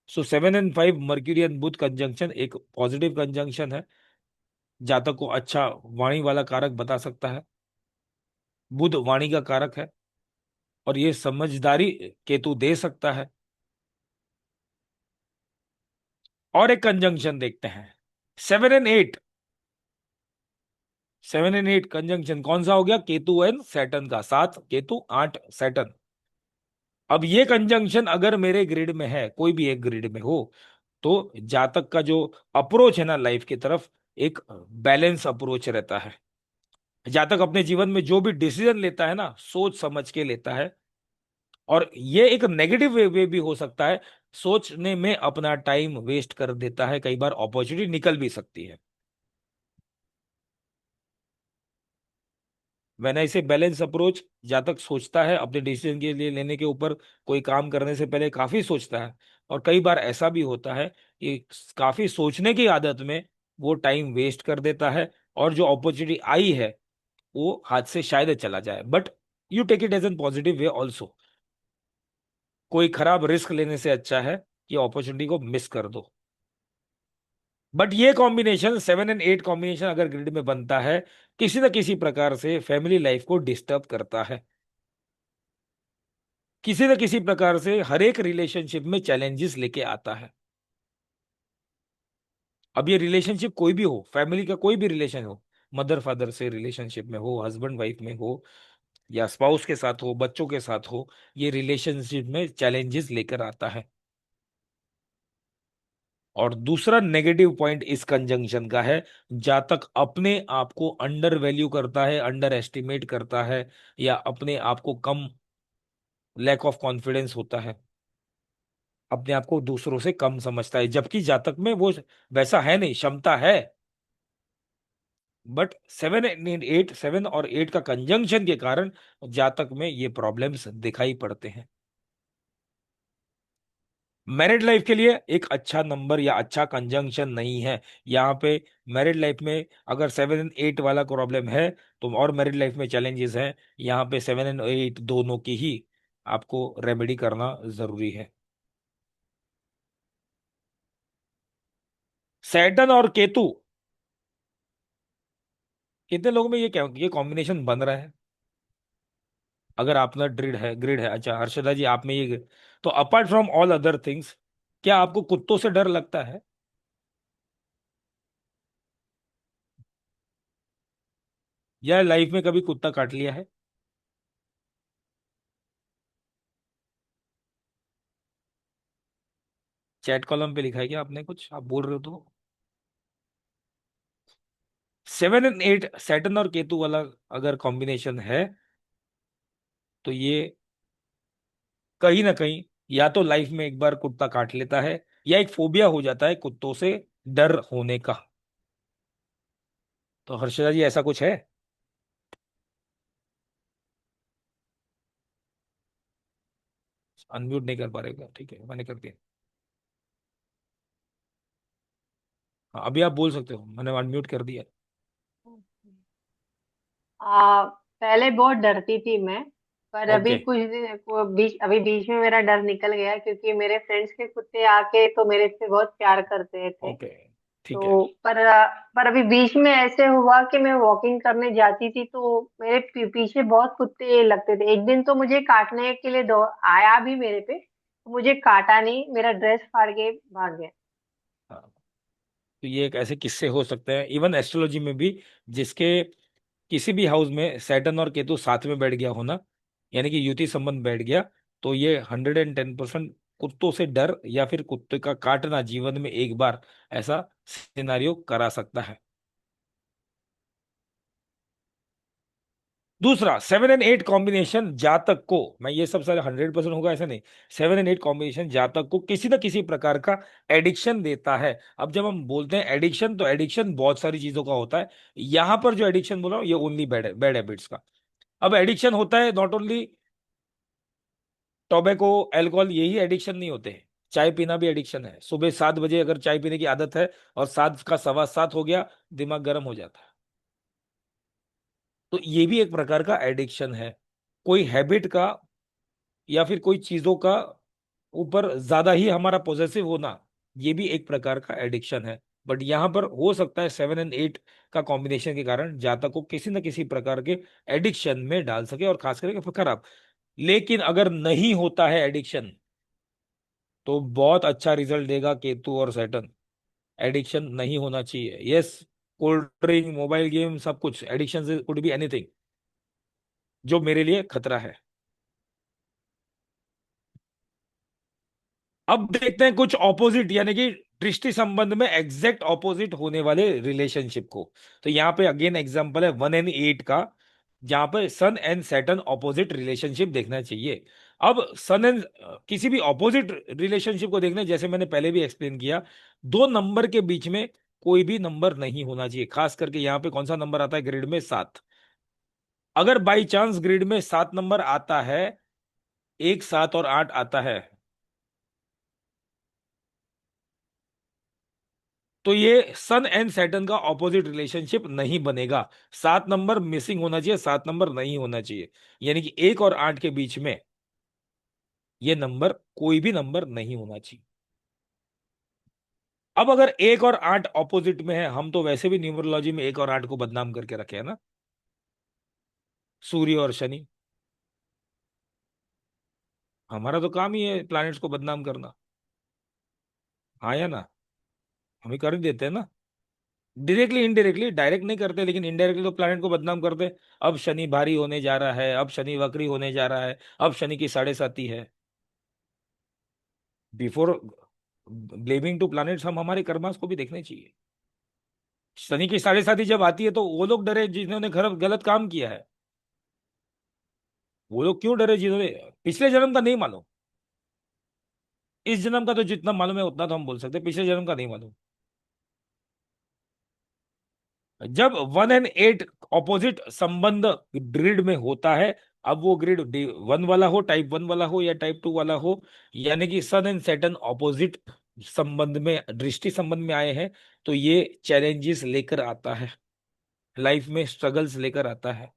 सो 7 और 5 मर्क्यूरी एंड बुध कंजंक्शन एक पॉजिटिव कंजंक्शन है, जातक को अच्छा वाणी वाला कारक बता सकता है। बुध वाणी का कारक है और ये समझदारी केतु दे सकता है। और एक कंजंक्शन देखते हैं, 7 और 8। 7 और 8 कंजंक्शन कौन सा हो गया? केतु एंड सैटर्न का, 7 केतु 8 सैटर्न। अब ये कंजंक्शन अगर मेरे ग्रिड में है, कोई भी एक ग्रिड में हो, तो जातक का जो अप्रोच है ना लाइफ की तरफ, एक बैलेंस अप्रोच रहता है। जातक अपने जीवन में जो भी डिसीजन लेता है ना, सोच समझ के लेता है। और ये एक नेगेटिव वे भी हो सकता है, सोचने में अपना टाइम वेस्ट कर देता है, कई बार अपॉर्चुनिटी निकल भी सकती है। वैन ऐसे बैलेंस अप्रोच, जातक सोचता है अपने डिसीजन के लिए लेने के ऊपर, कोई काम करने से पहले काफी सोचता है। और कई बार ऐसा भी होता है कि काफी सोचने की आदत में वो टाइम वेस्ट कर देता है, और जो अपॉर्चुनिटी आई है वो हाथ से शायद चला जाए। But you take it as an positive way also. कोई खराब रिस्क लेने से अच्छा है कि अपॉर्चुनिटी को मिस कर दो। बट ये कॉम्बिनेशन 7 और 8 कॉम्बिनेशन अगर ग्रिड में बनता है, किसी न किसी प्रकार से फैमिली लाइफ को डिस्टर्ब करता है, किसी न किसी प्रकार से हर एक रिलेशनशिप में चैलेंजेस लेके आता है। अब ये रिलेशनशिप कोई भी हो, फैमिली का कोई भी रिलेशन हो, मदर फादर से रिलेशनशिप में हो, हस्बैंड वाइफ में हो, या स्पाउस के साथ हो, बच्चों के साथ हो, ये रिलेशनशिप में चैलेंजेस लेकर आता है। और दूसरा नेगेटिव पॉइंट इस कंजंक्शन का है, जातक अपने आप को अंडर वैल्यू करता है, अंडर एस्टिमेट करता है, या अपने आप को कम, लैक ऑफ कॉन्फिडेंस होता है, अपने आप को दूसरों से कम समझता है, जबकि जातक में वो वैसा है नहीं, क्षमता है। बट 7 और 8, 7 और 8 का कंजंक्शन के कारण जातक में ये प्रॉब्लम्स दिखाई पड़ते हैं। मैरिड लाइफ के लिए एक अच्छा नंबर या अच्छा कंजंक्शन नहीं है यहाँ पे। मैरिड लाइफ में अगर 7 और 8 वाला प्रॉब्लम है तो, और मैरिड लाइफ में चैलेंजेस हैं, यहाँ पे 7 और 8 दोनों की ही आपको रेमेडी करना जरूरी है। सैटर्न और केतु, कितने लोगों में ये कॉम्बिनेशन बन रहा है? अगर आपका ग्रिड है, अच्छा हर्षदा जी आप में ये, तो apart from all other things, क्या आपको कुत्तों से डर लगता है? या लाइफ में कभी कुत्ता काट लिया है? चैट कॉलम पे लिखा है क्या आपने? कुछ आप बोल रहे हो तो। 7 और 8 सैटर्न और केतु वाला अगर कॉम्बिनेशन है, तो ये कहीं ना कहीं या तो लाइफ में एक बार कुत्ता काट लेता है, या एक फोबिया हो जाता है कुत्तों से डर होने का। तो हर्षदा जी ऐसा कुछ है? अनम्यूट नहीं कर पा रहे क्या? ठीक है, मैंने कर दिया। हाँ, अभी आप बोल सकते हो, मैंने अनम्यूट कर दिया। पहले बहुत डरती थी मैं। पर अभी ओके। कुछ दिन अभी बीच में मेरा डर निकल गया, क्योंकि मेरे फ्रेंड्स के कुत्ते आके तो मेरे से बहुत प्यार करते थे। ओके, ठीक है। तो पर अभी बीच में ऐसे हुआ कि मैं वॉकिंग करने जाती थी, तो मेरे पीछे बहुत कुत्ते लगते थे। एक दिन तो मुझे काटने के लिए दो आया भी मेरे पे, तो मुझे काटा नहीं, मेरा ड्रेस फाड़ के भाग गया। हाँ, तो ये एक ऐसे किस्से हो सकते हैं इवन एस्ट्रोलॉजी में भी, जिसके किसी भी हाउस में सैटर्न और केतु साथ में बैठ गया होना, यानी कि युति संबंध बैठ गया, तो ये 110% कुत्तों से डर या फिर कुत्ते का काटना जीवन में एक बार ऐसा सिनारियो करा सकता है। दूसरा, 7 और 8 कॉम्बिनेशन जातक को, मैं ये सब सारे 100% होगा ऐसा नहीं, 7 और 8 कॉम्बिनेशन जातक को किसी न किसी प्रकार का एडिक्शन देता है। अब जब हम बोलते हैं एडिक्शन, तो एडिक्शन बहुत सारी चीजों का होता है। यहां पर जो एडिक्शन बोल रहा हूँ ये ओनली बैड बैड हैबिट्स का। अब एडिक्शन होता है नॉट ओनली टोबैको, अल्कोहल, यही एडिक्शन नहीं होते हैं। चाय पीना भी एडिक्शन है। सुबह 7 बजे अगर चाय पीने की आदत है और 7 का 7:15 हो गया, दिमाग गर्म हो जाता है। तो ये भी एक प्रकार का एडिक्शन है। कोई हैबिट का या फिर कोई चीजों का ऊपर ज्यादा ही हमारा पॉजेसिव होना, ये भी एक प्रकार का एडिक्शन है। बट यहाँ पर हो सकता है 7 और 8 का कॉम्बिनेशन के कारण जातक को किसी न किसी प्रकार के एडिक्शन में डाल सके, और खास करके खराब। लेकिन अगर नहीं होता है एडिक्शन, तो बहुत अच्छा रिजल्ट देगा केतु और सैटर्न। एडिक्शन नहीं होना चाहिए। Yes, cold drink, mobile game, सब कुछ एडिक्शन कुड बी एनीथिंग जो मेरे लिए खतरा है। अब देखते हैं कुछ ऑपोजिट, यानी कि दृष्टि संबंध में एग्जैक्ट ऑपोजिट होने वाले रिलेशनशिप को। तो यहाँ पे अगेन एग्जांपल है 1 और 8 का, जहां पे सन एंड सैटर्न ऑपोजिट रिलेशनशिप देखना चाहिए। अब सन एंड किसी भी ऑपोजिट रिलेशनशिप को देखना, जैसे मैंने पहले भी एक्सप्लेन किया, दो नंबर के बीच में कोई भी नंबर नहीं होना चाहिए। खास करके यहाँ पे कौन सा नंबर आता है ग्रिड में? 7। अगर बाई चांस ग्रिड में 7 नंबर आता है, 1, 7 और 8 आता है, तो ये सन एंड सैटर्न का ऑपोजिट रिलेशनशिप नहीं बनेगा। 7 नंबर मिसिंग होना चाहिए, 7 नंबर नहीं होना चाहिए। यानी कि 1 और 8 के बीच में ये नंबर, कोई भी नंबर नहीं होना चाहिए। अब अगर 1 और 8 ऑपोजिट में है, हम तो वैसे भी न्यूमरोलॉजी में 1 और 8 को बदनाम करके रखे हैं ना, सूर्य और शनि। हमारा तो काम ही है प्लैनेट्स को बदनाम करना। हाँ या ना? हम ही कर ही देते हैं ना, डायरेक्टली इनडायरेक्टली। डायरेक्ट नहीं करते, लेकिन इनडायरेक्टली तो प्लैनेट को बदनाम करते। अब शनि भारी होने जा रहा है, अब शनि वक्री होने जा रहा है, अब शनि की 7.5 है। बिफोर ब्लेमिंग टू प्लैनेट्स, हम हमारे कर्मास को भी देखने चाहिए। शनि की 7.5 जब आती है, तो वो लोग डरे जिन्होंने गलत काम किया है। वो लोग क्यों डरे जिन्होंने पिछले जन्म का नहीं मालूम? इस जन्म का तो जितना मालूम है उतना तो हम बोल सकते हैं, पिछले जन्म का नहीं मालूम। जब 1 और 8 ऑपोजिट संबंध ग्रिड में होता है, अब वो ग्रिड वन वाला हो, टाइप 1 वाला हो या टाइप 2 वाला हो, यानी कि सन एंड सैटर्न ऑपोजिट संबंध में, दृष्टि संबंध में आए हैं, तो ये चैलेंजेस लेकर आता है, लाइफ में स्ट्रगल्स लेकर आता है।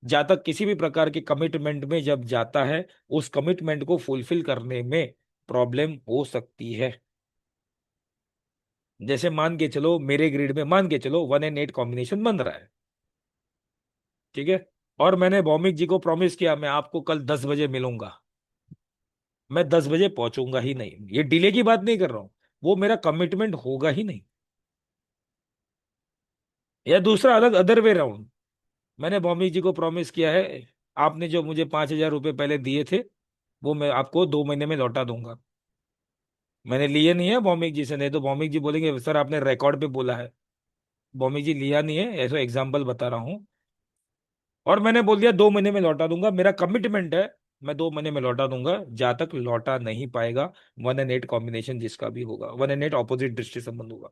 जातक किसी भी प्रकार के कमिटमेंट में जब जाता है, उस कमिटमेंट को फुलफिल करने में प्रॉब्लम हो सकती है। जैसे मान के चलो मेरे ग्रिड में, मान के चलो 1 और 8 कॉम्बिनेशन बन रहा है, ठीक है, और मैंने भौमिक जी को प्रॉमिस किया मैं आपको कल 10 बजे मिलूंगा। मैं 10 बजे पहुंचूंगा ही नहीं, ये डिले की बात नहीं कर रहा हूं, वो मेरा कमिटमेंट होगा ही नहीं। या दूसरा अलग अदर वे राउंड, मैंने भौमिक जी को प्रॉमिस किया है, आपने जो मुझे 5,000 रुपये पहले दिए थे, वो मैं आपको 2 महीने में लौटा दूंगा। मैंने लिए नहीं है भौमिक जी से, नहीं तो भौमिक जी बोलेंगे सर आपने रिकॉर्ड पे बोला है। भौमिक जी लिया नहीं है, ऐसा एग्जाम्पल बता रहा हूँ। और मैंने बोल दिया 2 महीने में लौटा दूंगा, मेरा कमिटमेंट है, मैं 2 महीने में लौटा दूंगा। जहां तक लौटा नहीं पाएगा, 1 और 8 कॉम्बिनेशन जिसका भी होगा, 1 और 8 ऑपोजिट दृष्टि संबंध होगा।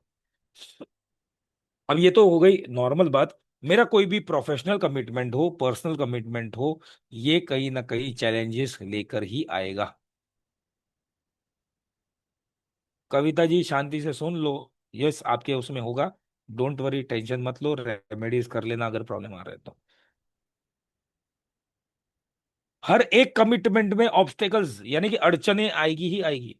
अब ये तो हो गई नॉर्मल बात। मेरा कोई भी प्रोफेशनल कमिटमेंट हो, पर्सनल कमिटमेंट हो, ये कहीं ना कहीं चैलेंजेस लेकर ही आएगा। कविता जी शांति से सुन लो, यस आपके उसमें होगा, डोंट वरी, टेंशन मत लो, रेमेडीज कर लेना अगर प्रॉब्लम आ रहा है तो। हर एक कमिटमेंट में ऑब्स्टेकल्स यानी कि अड़चने आएगी ही आएगी।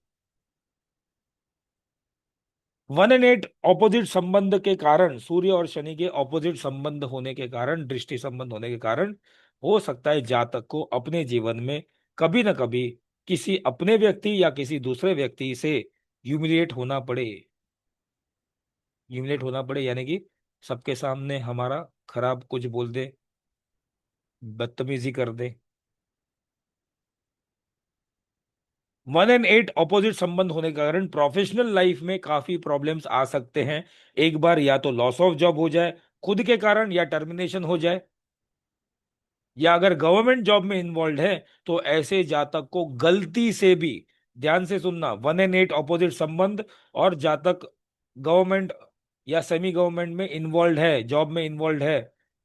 1 और 8 ऑपोजिट संबंध के कारण, सूर्य और शनि के ऑपोजिट संबंध होने के कारण, दृष्टि संबंध होने के कारण, हो सकता है जातक को अपने जीवन में कभी ना कभी किसी अपने व्यक्ति या किसी दूसरे व्यक्ति से ह्यूमिलिएट होना पड़े। ह्यूमिलेट होना पड़े यानी कि सबके सामने हमारा खराब कुछ बोल दे, बदतमीजी कर दे। 1 और 8 ऑपोजिट संबंध होने के कारण प्रोफेशनल लाइफ में काफी प्रॉब्लम्स आ सकते हैं। एक बार या तो लॉस ऑफ जॉब हो जाए खुद के कारण, या टर्मिनेशन हो जाए, या अगर गवर्नमेंट जॉब में इन्वॉल्व है, तो ऐसे जातक को गलती से भी, ध्यान से सुनना, 1 और 8 ऑपोजिट संबंध, और जातक गवर्नमेंट या सेमी गवर्नमेंट में इन्वॉल्व है, जॉब में इन्वॉल्व है,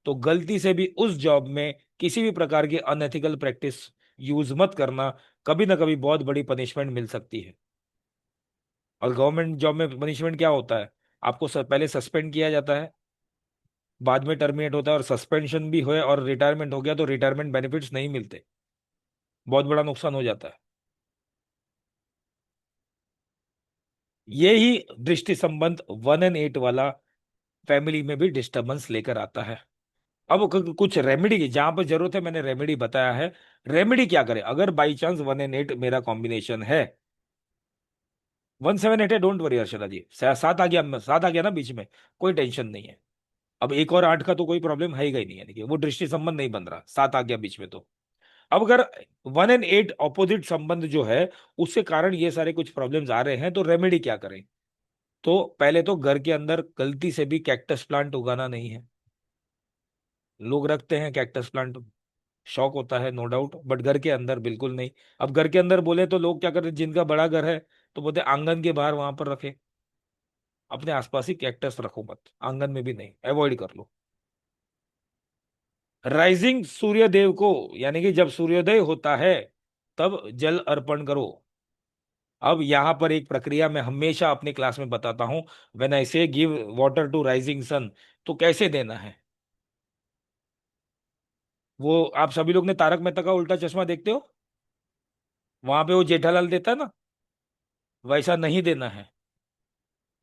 तो गलती से भी उस जॉब में किसी भी प्रकार की अनएथिकल प्रैक्टिस यूज मत करना। कभी ना कभी बहुत बड़ी पनिशमेंट मिल सकती है। और गवर्नमेंट जॉब में पनिशमेंट क्या होता है? आपको पहले सस्पेंड किया जाता है, बाद में टर्मिनेट होता है और सस्पेंशन भी हुए और रिटायरमेंट हो गया तो रिटायरमेंट बेनिफिट्स नहीं मिलते, बहुत बड़ा नुकसान हो जाता है। ये ही दृष्टि संबंध 1 and 8 वाला फैमिली में भी डिस्टरबेंस लेकर आता है। अब कुछ रेमेडी की जहां पर जरूरत है मैंने रेमेडी बताया है। रेमेडी क्या करे अगर बाई चांस 1 and 8 मेरा कॉम्बिनेशन है, 1 7 8 है, डोंट वरी अर्शदा जी, 7 आ गया, 7 आ गया ना बीच में, कोई टेंशन नहीं है। अब 1 और 8 का तो कोई प्रॉब्लम है ही नहीं, यानी कि वो दृष्टि संबंध नहीं बन रहा, 7 आ गया बीच में तो। अब अगर 1 and 8 ऑपोजिट संबंध जो है उसके कारण ये सारे कुछ प्रॉब्लम्स आ रहे हैं, तो रेमेडी क्या करें? तो पहले तो घर के अंदर गलती से भी कैक्टस प्लांट उगाना नहीं है। लोग रखते हैं कैक्टस प्लांट, शौक होता है नो डाउट, बट घर के अंदर बिल्कुल नहीं। अब घर के अंदर बोले तो लोग क्या करते हैं, जिनका बड़ा घर है तो बोलते हैं आंगन के बाहर वहां पर रखे। अपने आसपास ही कैक्टस रखो मत, आंगन में भी नहीं, अवॉइड कर लो। राइजिंग सूर्य देव को, यानी कि जब सूर्योदय होता है तब जल अर्पण करो। अब यहां पर एक प्रक्रिया मैं हमेशा अपनी क्लास में बताता हूं, when I say give water to rising sun, तो कैसे देना है। वो आप सभी लोग ने तारक मेहता का उल्टा चश्मा देखते हो, वहां पे वो जेठालाल देता है ना, वैसा नहीं देना है।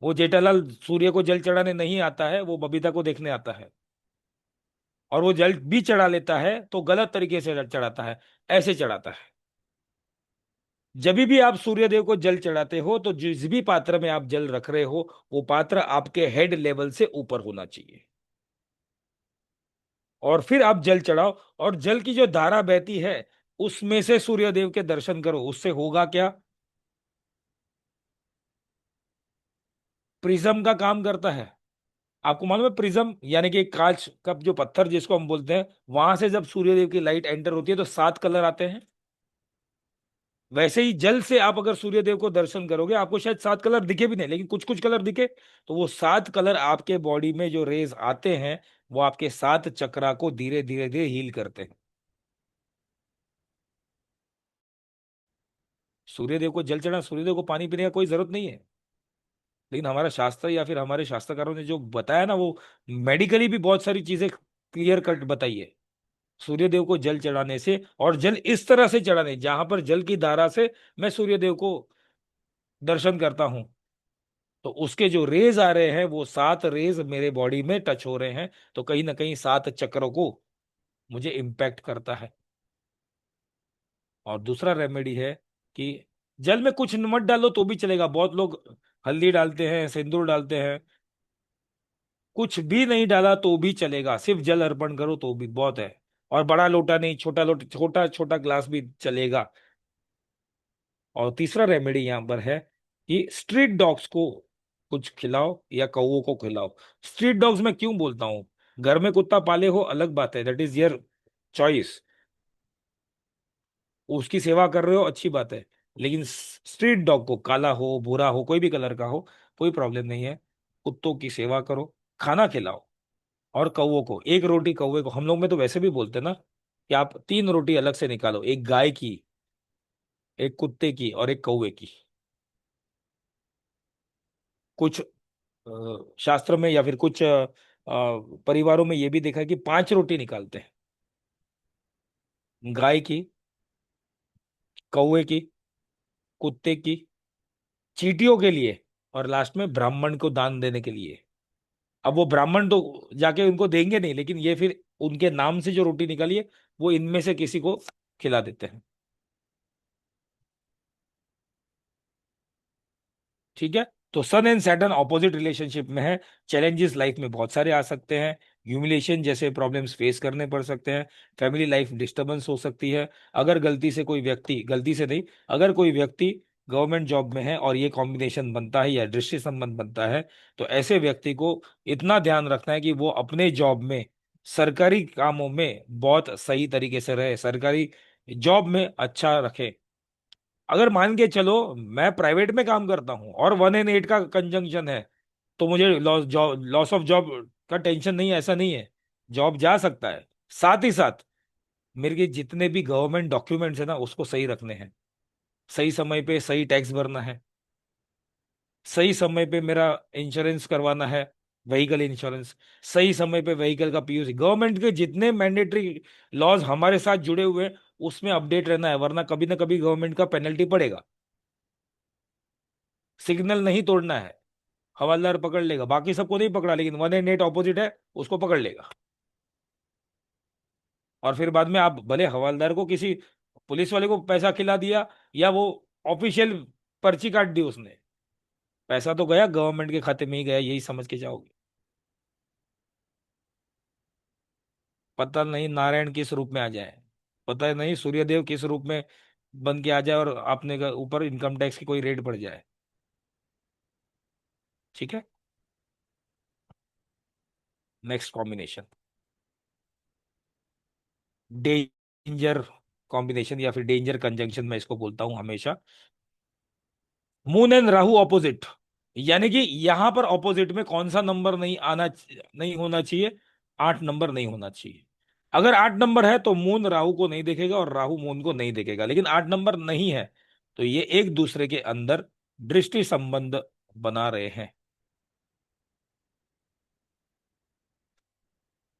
वो जेठालाल सूर्य को जल चढ़ाने नहीं आता है, वो बबीता को देखने आता है। और वो जल भी चढ़ा लेता है तो गलत तरीके से चढ़ाता है, ऐसे चढ़ाता है। जब भी आप सूर्य देव को जल चढ़ाते हो तो जिस भी पात्र में आप जल रख रहे हो वो पात्र आपके हेड लेवल से ऊपर होना चाहिए। और फिर आप जल चढ़ाओ, और जल की जो धारा बहती है उसमें से सूर्य देव के दर्शन करो। उससे होगा क्या? प्रिज्म का काम करता है। आपको मालूम है प्रिज्म यानी कि कांच का जो पत्थर जिसको हम बोलते हैं, वहां से जब सूर्यदेव की लाइट एंटर होती है तो 7 कलर आते हैं। वैसे ही जल से आप अगर सूर्यदेव को दर्शन करोगे आपको शायद 7 कलर दिखे भी नहीं, लेकिन कुछ कुछ कलर दिखे। तो वो 7 कलर आपके बॉडी में जो रेज आते हैं वो आपके 7 चक्रा को धीरे धीरे धीरे हील करते हैं। सूर्यदेव को जल चढ़ा, सूर्यदेव को पानी पीने का कोई जरूरत नहीं है। लेकिन हमारा शास्त्र या फिर हमारे शास्त्रकारों ने जो बताया ना, वो मेडिकली भी बहुत सारी चीजें क्लियर कट बताई है। सूर्यदेव को जल चढ़ाने से, और जल इस तरह से चढ़ाने जहां पर जल की धारा से मैं सूर्यदेव को दर्शन करता हूं, तो उसके जो रेज आ रहे हैं वो 7 रेज मेरे बॉडी में टच हो रहे हैं, तो कहीं ना कहीं 7 चक्रों को मुझे इम्पैक्ट करता है। और दूसरा रेमेडी है कि जल में कुछ मत डालो तो भी चलेगा। बहुत लोग हल्दी डालते हैं, सिंदूर डालते हैं, कुछ भी नहीं डाला तो भी चलेगा, सिर्फ जल अर्पण करो तो भी बहुत है। और बड़ा लोटा नहीं, छोटा लोटा, छोटा छोटा ग्लास भी चलेगा। और तीसरा रेमेडी यहाँ पर है कि स्ट्रीट डॉग्स को कुछ खिलाओ या कौओं को खिलाओ। स्ट्रीट डॉग्स मैं क्यों बोलता हूँ, घर में कुत्ता पाले हो अलग बात है, दैट इज योर चॉइस, उसकी सेवा कर रहे हो अच्छी बात है। लेकिन स्ट्रीट डॉग को, काला हो भूरा हो कोई भी कलर का हो, कोई प्रॉब्लम नहीं है, कुत्तों की सेवा करो, खाना खिलाओ। और कौओं को 1 रोटी, कौवे को हम लोग में तो वैसे भी बोलते हैं ना कि आप 3 रोटी अलग से निकालो, एक गाय की, एक कुत्ते की और एक कौवे की। कुछ शास्त्र में या फिर कुछ परिवारों में ये भी देखा है कि 5 रोटी निकालते हैं, गाय की, कौवे की, कुत्ते की, चींटियों के लिए, और लास्ट में ब्राह्मण को दान देने के लिए। अब वो ब्राह्मण तो जाके उनको देंगे नहीं, लेकिन ये फिर उनके नाम से जो रोटी निकाली है वो इनमें से किसी को खिला देते हैं। ठीक है। तो सन एंड सैटर्न ऑपोजिट रिलेशनशिप में है, चैलेंजेस लाइफ में बहुत सारे आ सकते हैं, ह्यूमिलेशन जैसे प्रॉब्लम्स फेस करने पड़ सकते हैं, फैमिली लाइफ डिस्टरबेंस हो सकती है। अगर गलती से कोई व्यक्ति, गलती से नहीं, अगर कोई व्यक्ति गवर्नमेंट जॉब में है और ये कॉम्बिनेशन बनता है या दृष्टि संबंध बनता है, तो ऐसे व्यक्ति को इतना ध्यान रखना है कि वो अपने जॉब में, सरकारी कामों में बहुत सही तरीके से रहे, सरकारी जॉब में अच्छा रखे। अगर मान के चलो मैं प्राइवेट में काम करता हूँ और 1 and 8 का कंजंक्शन है, तो मुझे लॉस ऑफ जॉब का टेंशन नहीं है, ऐसा नहीं है, जॉब जा सकता है। साथ ही साथ मेरे के जितने भी गवर्नमेंट डॉक्यूमेंट्स है ना उसको सही रखने हैं, सही समय पे सही टैक्स भरना है, सही समय पे मेरा इंश्योरेंस करवाना है, व्हीकल इंश्योरेंस, सही समय पे व्हीकल का पीयूसी, गवर्नमेंट के जितने मैंडेटरी लॉज हमारे साथ जुड़े हुए हैं उसमें अपडेट रहना है, वरना कभी ना कभी गवर्नमेंट का पेनल्टी पड़ेगा। सिग्नल नहीं तोड़ना है, हवलदार पकड़ लेगा, बाकी सबको नहीं पकड़ा, लेकिन 188 ऑपोजिट है उसको पकड़ लेगा। और फिर बाद में आप भले हवलदार को किसी पुलिस वाले को पैसा खिला दिया, या वो ऑफिशियल पर्ची काट दी उसने, पैसा तो गया गवर्नमेंट के खाते में ही गया, यही समझ के जाओगे। पता नहीं नारायण किस रूप में आ जाए, पता नहीं सूर्यदेव किस रूप में बन के आ जाए और आपने ऊपर इनकम टैक्स की कोई रेड पड़ जाए। ठीक है, नेक्स्ट कॉम्बिनेशन, डेंजर कॉम्बिनेशन या फिर डेंजर कंजंक्शन मैं इसको बोलता हूं हमेशा। मून एंड राहु ऑपोजिट, यानी कि यहां पर ऑपोजिट में कौन सा नंबर नहीं होना चाहिए, 8 नंबर नहीं होना चाहिए। अगर 8 नंबर है तो मून राहु को नहीं देखेगा और राहु मून को नहीं देखेगा, लेकिन 8 नंबर नहीं है तो ये एक दूसरे के अंदर दृष्टि संबंध बना रहे हैं।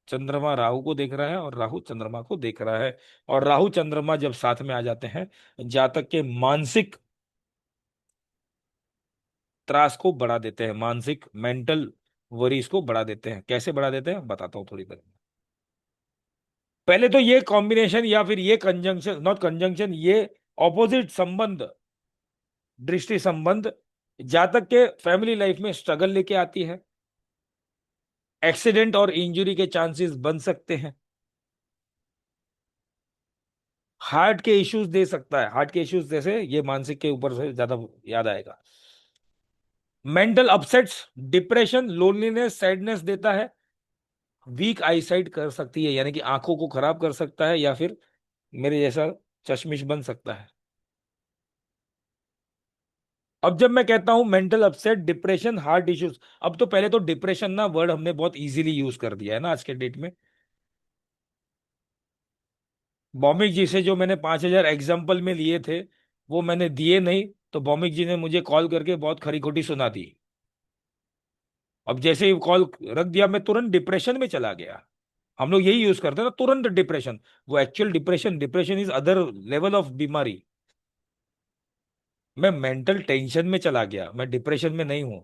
चंद्रमा राहु को देख रहा है और राहु चंद्रमा को देख रहा है, और राहु चंद्रमा जब साथ में आ जाते हैं, जातक के मानसिक त्रास को बढ़ा देते हैं, मानसिक मेंटल वरीज को बढ़ा देते हैं। कैसे बढ़ा देते हैं बताता हूं थोड़ी देर में। पहले तो ये कॉम्बिनेशन या फिर ये कंजंक्शन, नॉट कंजंक्शन, ये ऑपोजिट संबंध, दृष्टि संबंध जातक के फैमिली लाइफ में स्ट्रगल लेके आती है, एक्सीडेंट और इंजरी के चांसेस बन सकते हैं, हार्ट के इश्यूज दे सकता है, हार्ट के इश्यूज जैसे ये मानसिक के ऊपर से ज्यादा याद आएगा। Mental upsets, depression, loneliness, sadness देता है, वीक आईसाइट कर सकती है, यानी कि आंखों को खराब कर सकता है, या फिर मेरे जैसा चश्मिश बन सकता है। अब जब मैं कहता हूं mental upset, depression, heart issues, अब तो पहले तो डिप्रेशन ना वर्ड हमने बहुत इजीली यूज कर दिया है ना आज के डेट में। भौमिक जी से जो मैंने 5,000 एग्जाम्पल में लिए थे वो मैंने दिए नहीं, तो भौमिक जी ने मुझे कॉल करके बहुत खरी खोटी सुना दी। अब जैसे ही कॉल रख दिया मैं तुरंत डिप्रेशन में चला गया। हम लोग यही यूज करते हैं ना, तुरंत डिप्रेशन। वो actual depression, depression is other level of बीमारी। मैं मेंटल टेंशन में चला गया, मैं डिप्रेशन में नहीं हूं।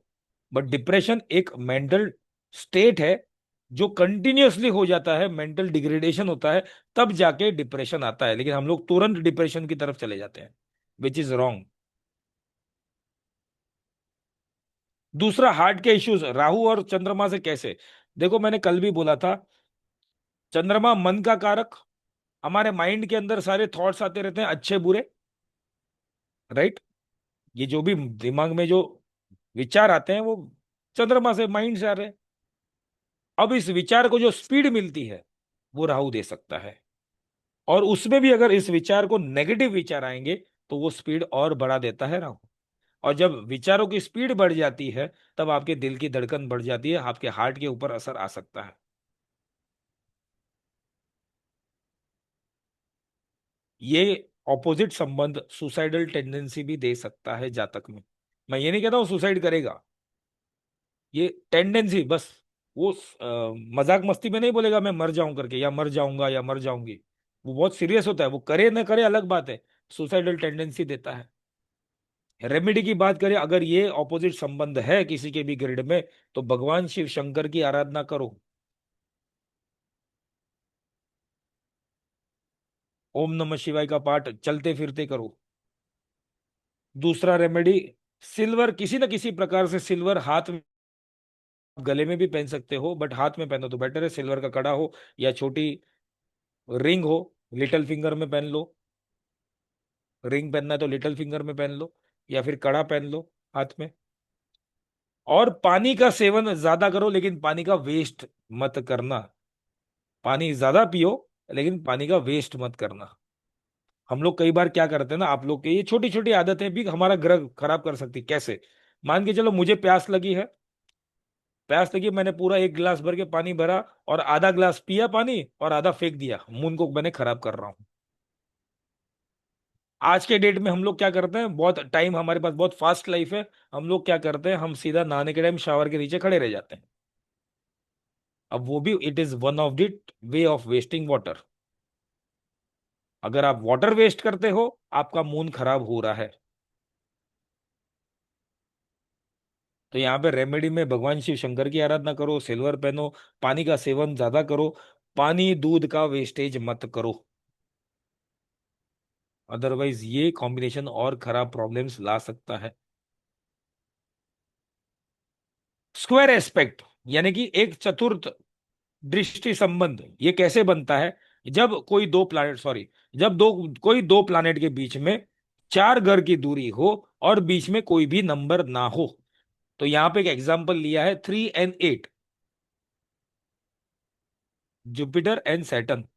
बट डिप्रेशन एक मेंटल स्टेट है जो कंटिन्यूअसली हो जाता है, मेंटल डिग्रेडेशन होता है, तब जाके डिप्रेशन आता है, लेकिन हम लोग तुरंत डिप्रेशन की तरफ चले जाते हैं, विच इज रॉन्ग। दूसरा, हार्ट के इश्यूज राहु और चंद्रमा से कैसे, देखो मैंने कल भी बोला था, चंद्रमा मन का कारक, हमारे माइंड के अंदर सारे थॉट्स आते रहते हैं अच्छे बुरे, राइट। ये जो भी दिमाग में जो विचार आते हैं वो चंद्रमा से, माइंड से आ रहे हैं। अब इस विचार को जो स्पीड मिलती है वो राहु दे सकता है, और उसमें भी अगर इस विचार को नेगेटिव विचार आएंगे तो वो स्पीड और बढ़ा देता है राहु। और जब विचारों की स्पीड बढ़ जाती है तब आपके दिल की धड़कन बढ़ जाती है, आपके हार्ट के ऊपर असर आ सकता है। ये ऑपोजिट संबंध सुसाइडल टेंडेंसी भी दे सकता है जातक में। मैं ये नहीं कहता हूं सुसाइड करेगा, ये टेंडेंसी बस, वो मजाक मस्ती में नहीं बोलेगा मैं मर जाऊं करके, या मर जाऊंगा या मर जाऊंगी, वो बहुत सीरियस होता है। वो करे न करे अलग बात है, सुसाइडल टेंडेंसी देता है। रेमेडी की बात करें, अगर ये ऑपोजिट संबंध है किसी के भी ग्रिड में, तो भगवान शिव शंकर की आराधना करो, ओम नमः शिवाय का पाठ चलते फिरते करो। दूसरा रेमेडी, सिल्वर, किसी न किसी प्रकार से सिल्वर हाथ में, गले में भी पहन सकते हो बट हाथ में पहनो तो बेटर है, सिल्वर का कड़ा हो या छोटी रिंग हो, लिटिल फिंगर में पहन लो। रिंग पहनना है तो लिटिल फिंगर में पहन लो, या फिर कड़ा पहन लो हाथ में। और पानी का सेवन ज्यादा करो, लेकिन पानी का वेस्ट मत करना। पानी ज्यादा पियो लेकिन पानी का वेस्ट मत करना। हम लोग कई बार क्या करते हैं ना, आप लोग के ये छोटी छोटी आदतें भी हमारा ग्रह खराब कर सकती। कैसे, मान के चलो मुझे प्यास लगी है, प्यास लगी, मैंने पूरा 1 गिलास भर के पानी भरा और आधा गिलास पिया पानी और आधा फेंक दिया, मुंह को मैंने खराब कर रहा हूं। आज के डेट में हम लोग क्या करते हैं, बहुत टाइम हमारे पास, बहुत फास्ट लाइफ है, हम लोग क्या करते हैं, हम सीधा नहाने के टाइम शावर के नीचे खड़े रह जाते हैं। अब वो भी it is one of the way of wasting water. अगर आप वाटर वेस्ट करते हो, आपका मून खराब हो रहा है। तो यहाँ पे रेमेडी में भगवान शिव शंकर की आराधना करो, सिल्वर पहनो, पानी का सेवन ज्यादा करो, पानी दूध का वेस्टेज मत करो। अदरवाइज ये कॉम्बिनेशन और खराब प्रॉब्लम्स ला सकता है। स्क्वायर एस्पेक्ट यानी कि एक चतुर्थ दृष्टि संबंध, ये कैसे बनता है? जब कोई दो प्लैनेट, सॉरी, जब दो कोई दो प्लैनेट के बीच में 4 ग्रह की दूरी हो और बीच में कोई भी नंबर ना हो। तो यहां पे एक एग्जांपल लिया है 3 and 8, जुपिटर एंड सैटर्न।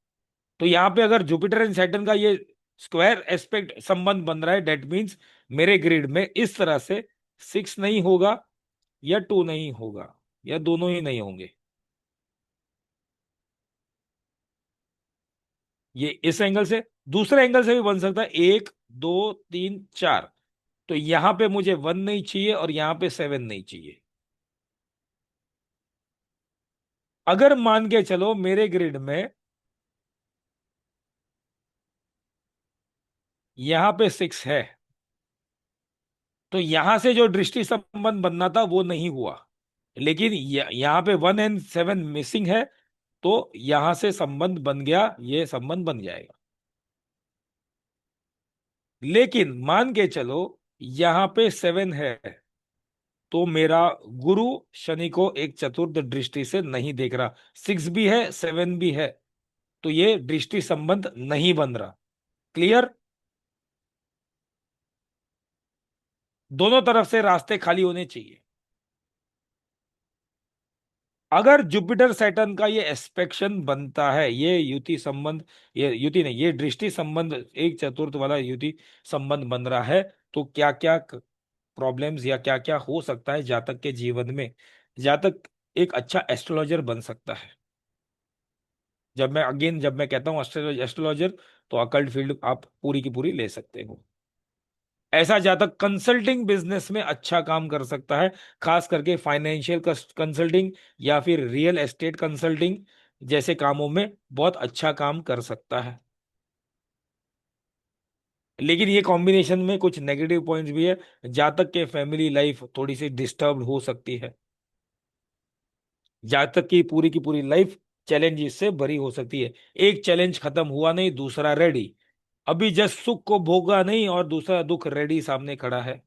तो यहाँ पे अगर जुपिटर एंड सैटर्न का ये स्क्वायर एस्पेक्ट संबंध बन रहा है, डेट मीन्स मेरे ग्रिड में इस तरह से 6 नहीं होगा या 2 नहीं होगा या दोनों ही नहीं होंगे। ये इस एंगल से, दूसरे एंगल से भी बन सकता है 1 2 3 4। तो यहां पे मुझे 1 नहीं चाहिए और यहां पे 7 नहीं चाहिए। अगर मान के चलो मेरे ग्रिड में यहां पे 6 है, तो यहां से जो दृष्टि संबंध बनना था वो नहीं हुआ, लेकिन यहां पे 1 and 7 मिसिंग है, तो यहां से संबंध बन गया, ये संबंध बन जाएगा। लेकिन मान के चलो यहां पे 7 है, तो मेरा गुरु शनि को एक चतुर्थ दृष्टि से नहीं देख रहा, 6 भी है 7 भी है, तो ये दृष्टि संबंध नहीं बन रहा। क्लियर? दोनों तरफ से रास्ते खाली होने चाहिए। अगर जुपिटर सैटर्न का ये एस्पेक्शन बनता है, ये युति संबंध, ये युति नहीं, ये दृष्टि संबंध, एक चतुर्थ वाला युति संबंध बन रहा है, तो क्या क्या प्रॉब्लम्स या क्या क्या हो सकता है जातक के जीवन में? जातक एक अच्छा एस्ट्रोलॉजर बन सकता है। जब मैं कहता हूं एस्ट्रोलॉजर, तो अकल्ट फील्ड आप पूरी की पूरी ले सकते हो। ऐसा जातक कंसल्टिंग बिजनेस में अच्छा काम कर सकता है, खास करके फाइनेंशियल कंसल्टिंग या फिर रियल एस्टेट कंसल्टिंग जैसे कामों में बहुत अच्छा काम कर सकता है। लेकिन ये कॉम्बिनेशन में कुछ नेगेटिव पॉइंट्स भी है। जातक के फैमिली लाइफ थोड़ी सी डिस्टर्ब हो सकती है। जातक की पूरी लाइफ चैलेंजेस से भरी हो सकती है। एक चैलेंज खत्म हुआ नहीं, दूसरा रेडी। अभी जस्ट सुख को भोगा नहीं और दूसरा दुख रेडी सामने खड़ा है।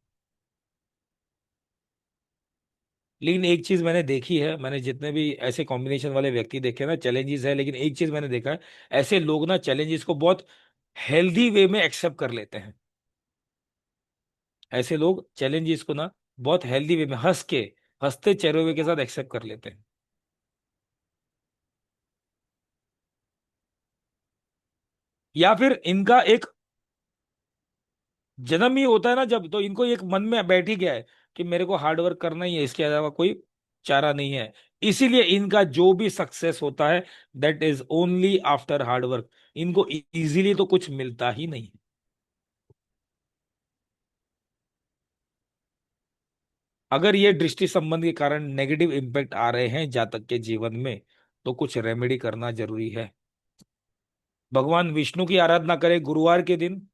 लेकिन एक चीज मैंने देखी है, मैंने जितने भी ऐसे कॉम्बिनेशन वाले व्यक्ति देखे ना, चैलेंजेस है, लेकिन एक चीज मैंने देखा है, ऐसे लोग ना चैलेंजेस को बहुत हेल्दी वे में एक्सेप्ट कर लेते हैं। ऐसे लोग चैलेंजेस को ना बहुत हेल्दी वे में हंस के, हंसते चेहरे के साथ एक्सेप्ट कर लेते हैं। या फिर इनका एक जन्म ही होता है ना जब, तो इनको एक मन में बैठ ही गया है कि मेरे को हार्ड वर्क करना ही है, इसके अलावा कोई चारा नहीं है। इसीलिए इनका जो भी सक्सेस होता है, that is only after hard work. इनको इजीली तो कुछ मिलता ही नहीं। अगर ये दृष्टि संबंध के कारण नेगेटिव इम्पैक्ट आ रहे हैं जातक के जीवन में, तो कुछ रेमेडी करना जरूरी है। भगवान विष्णु की आराधना करें गुरुवार के दिन,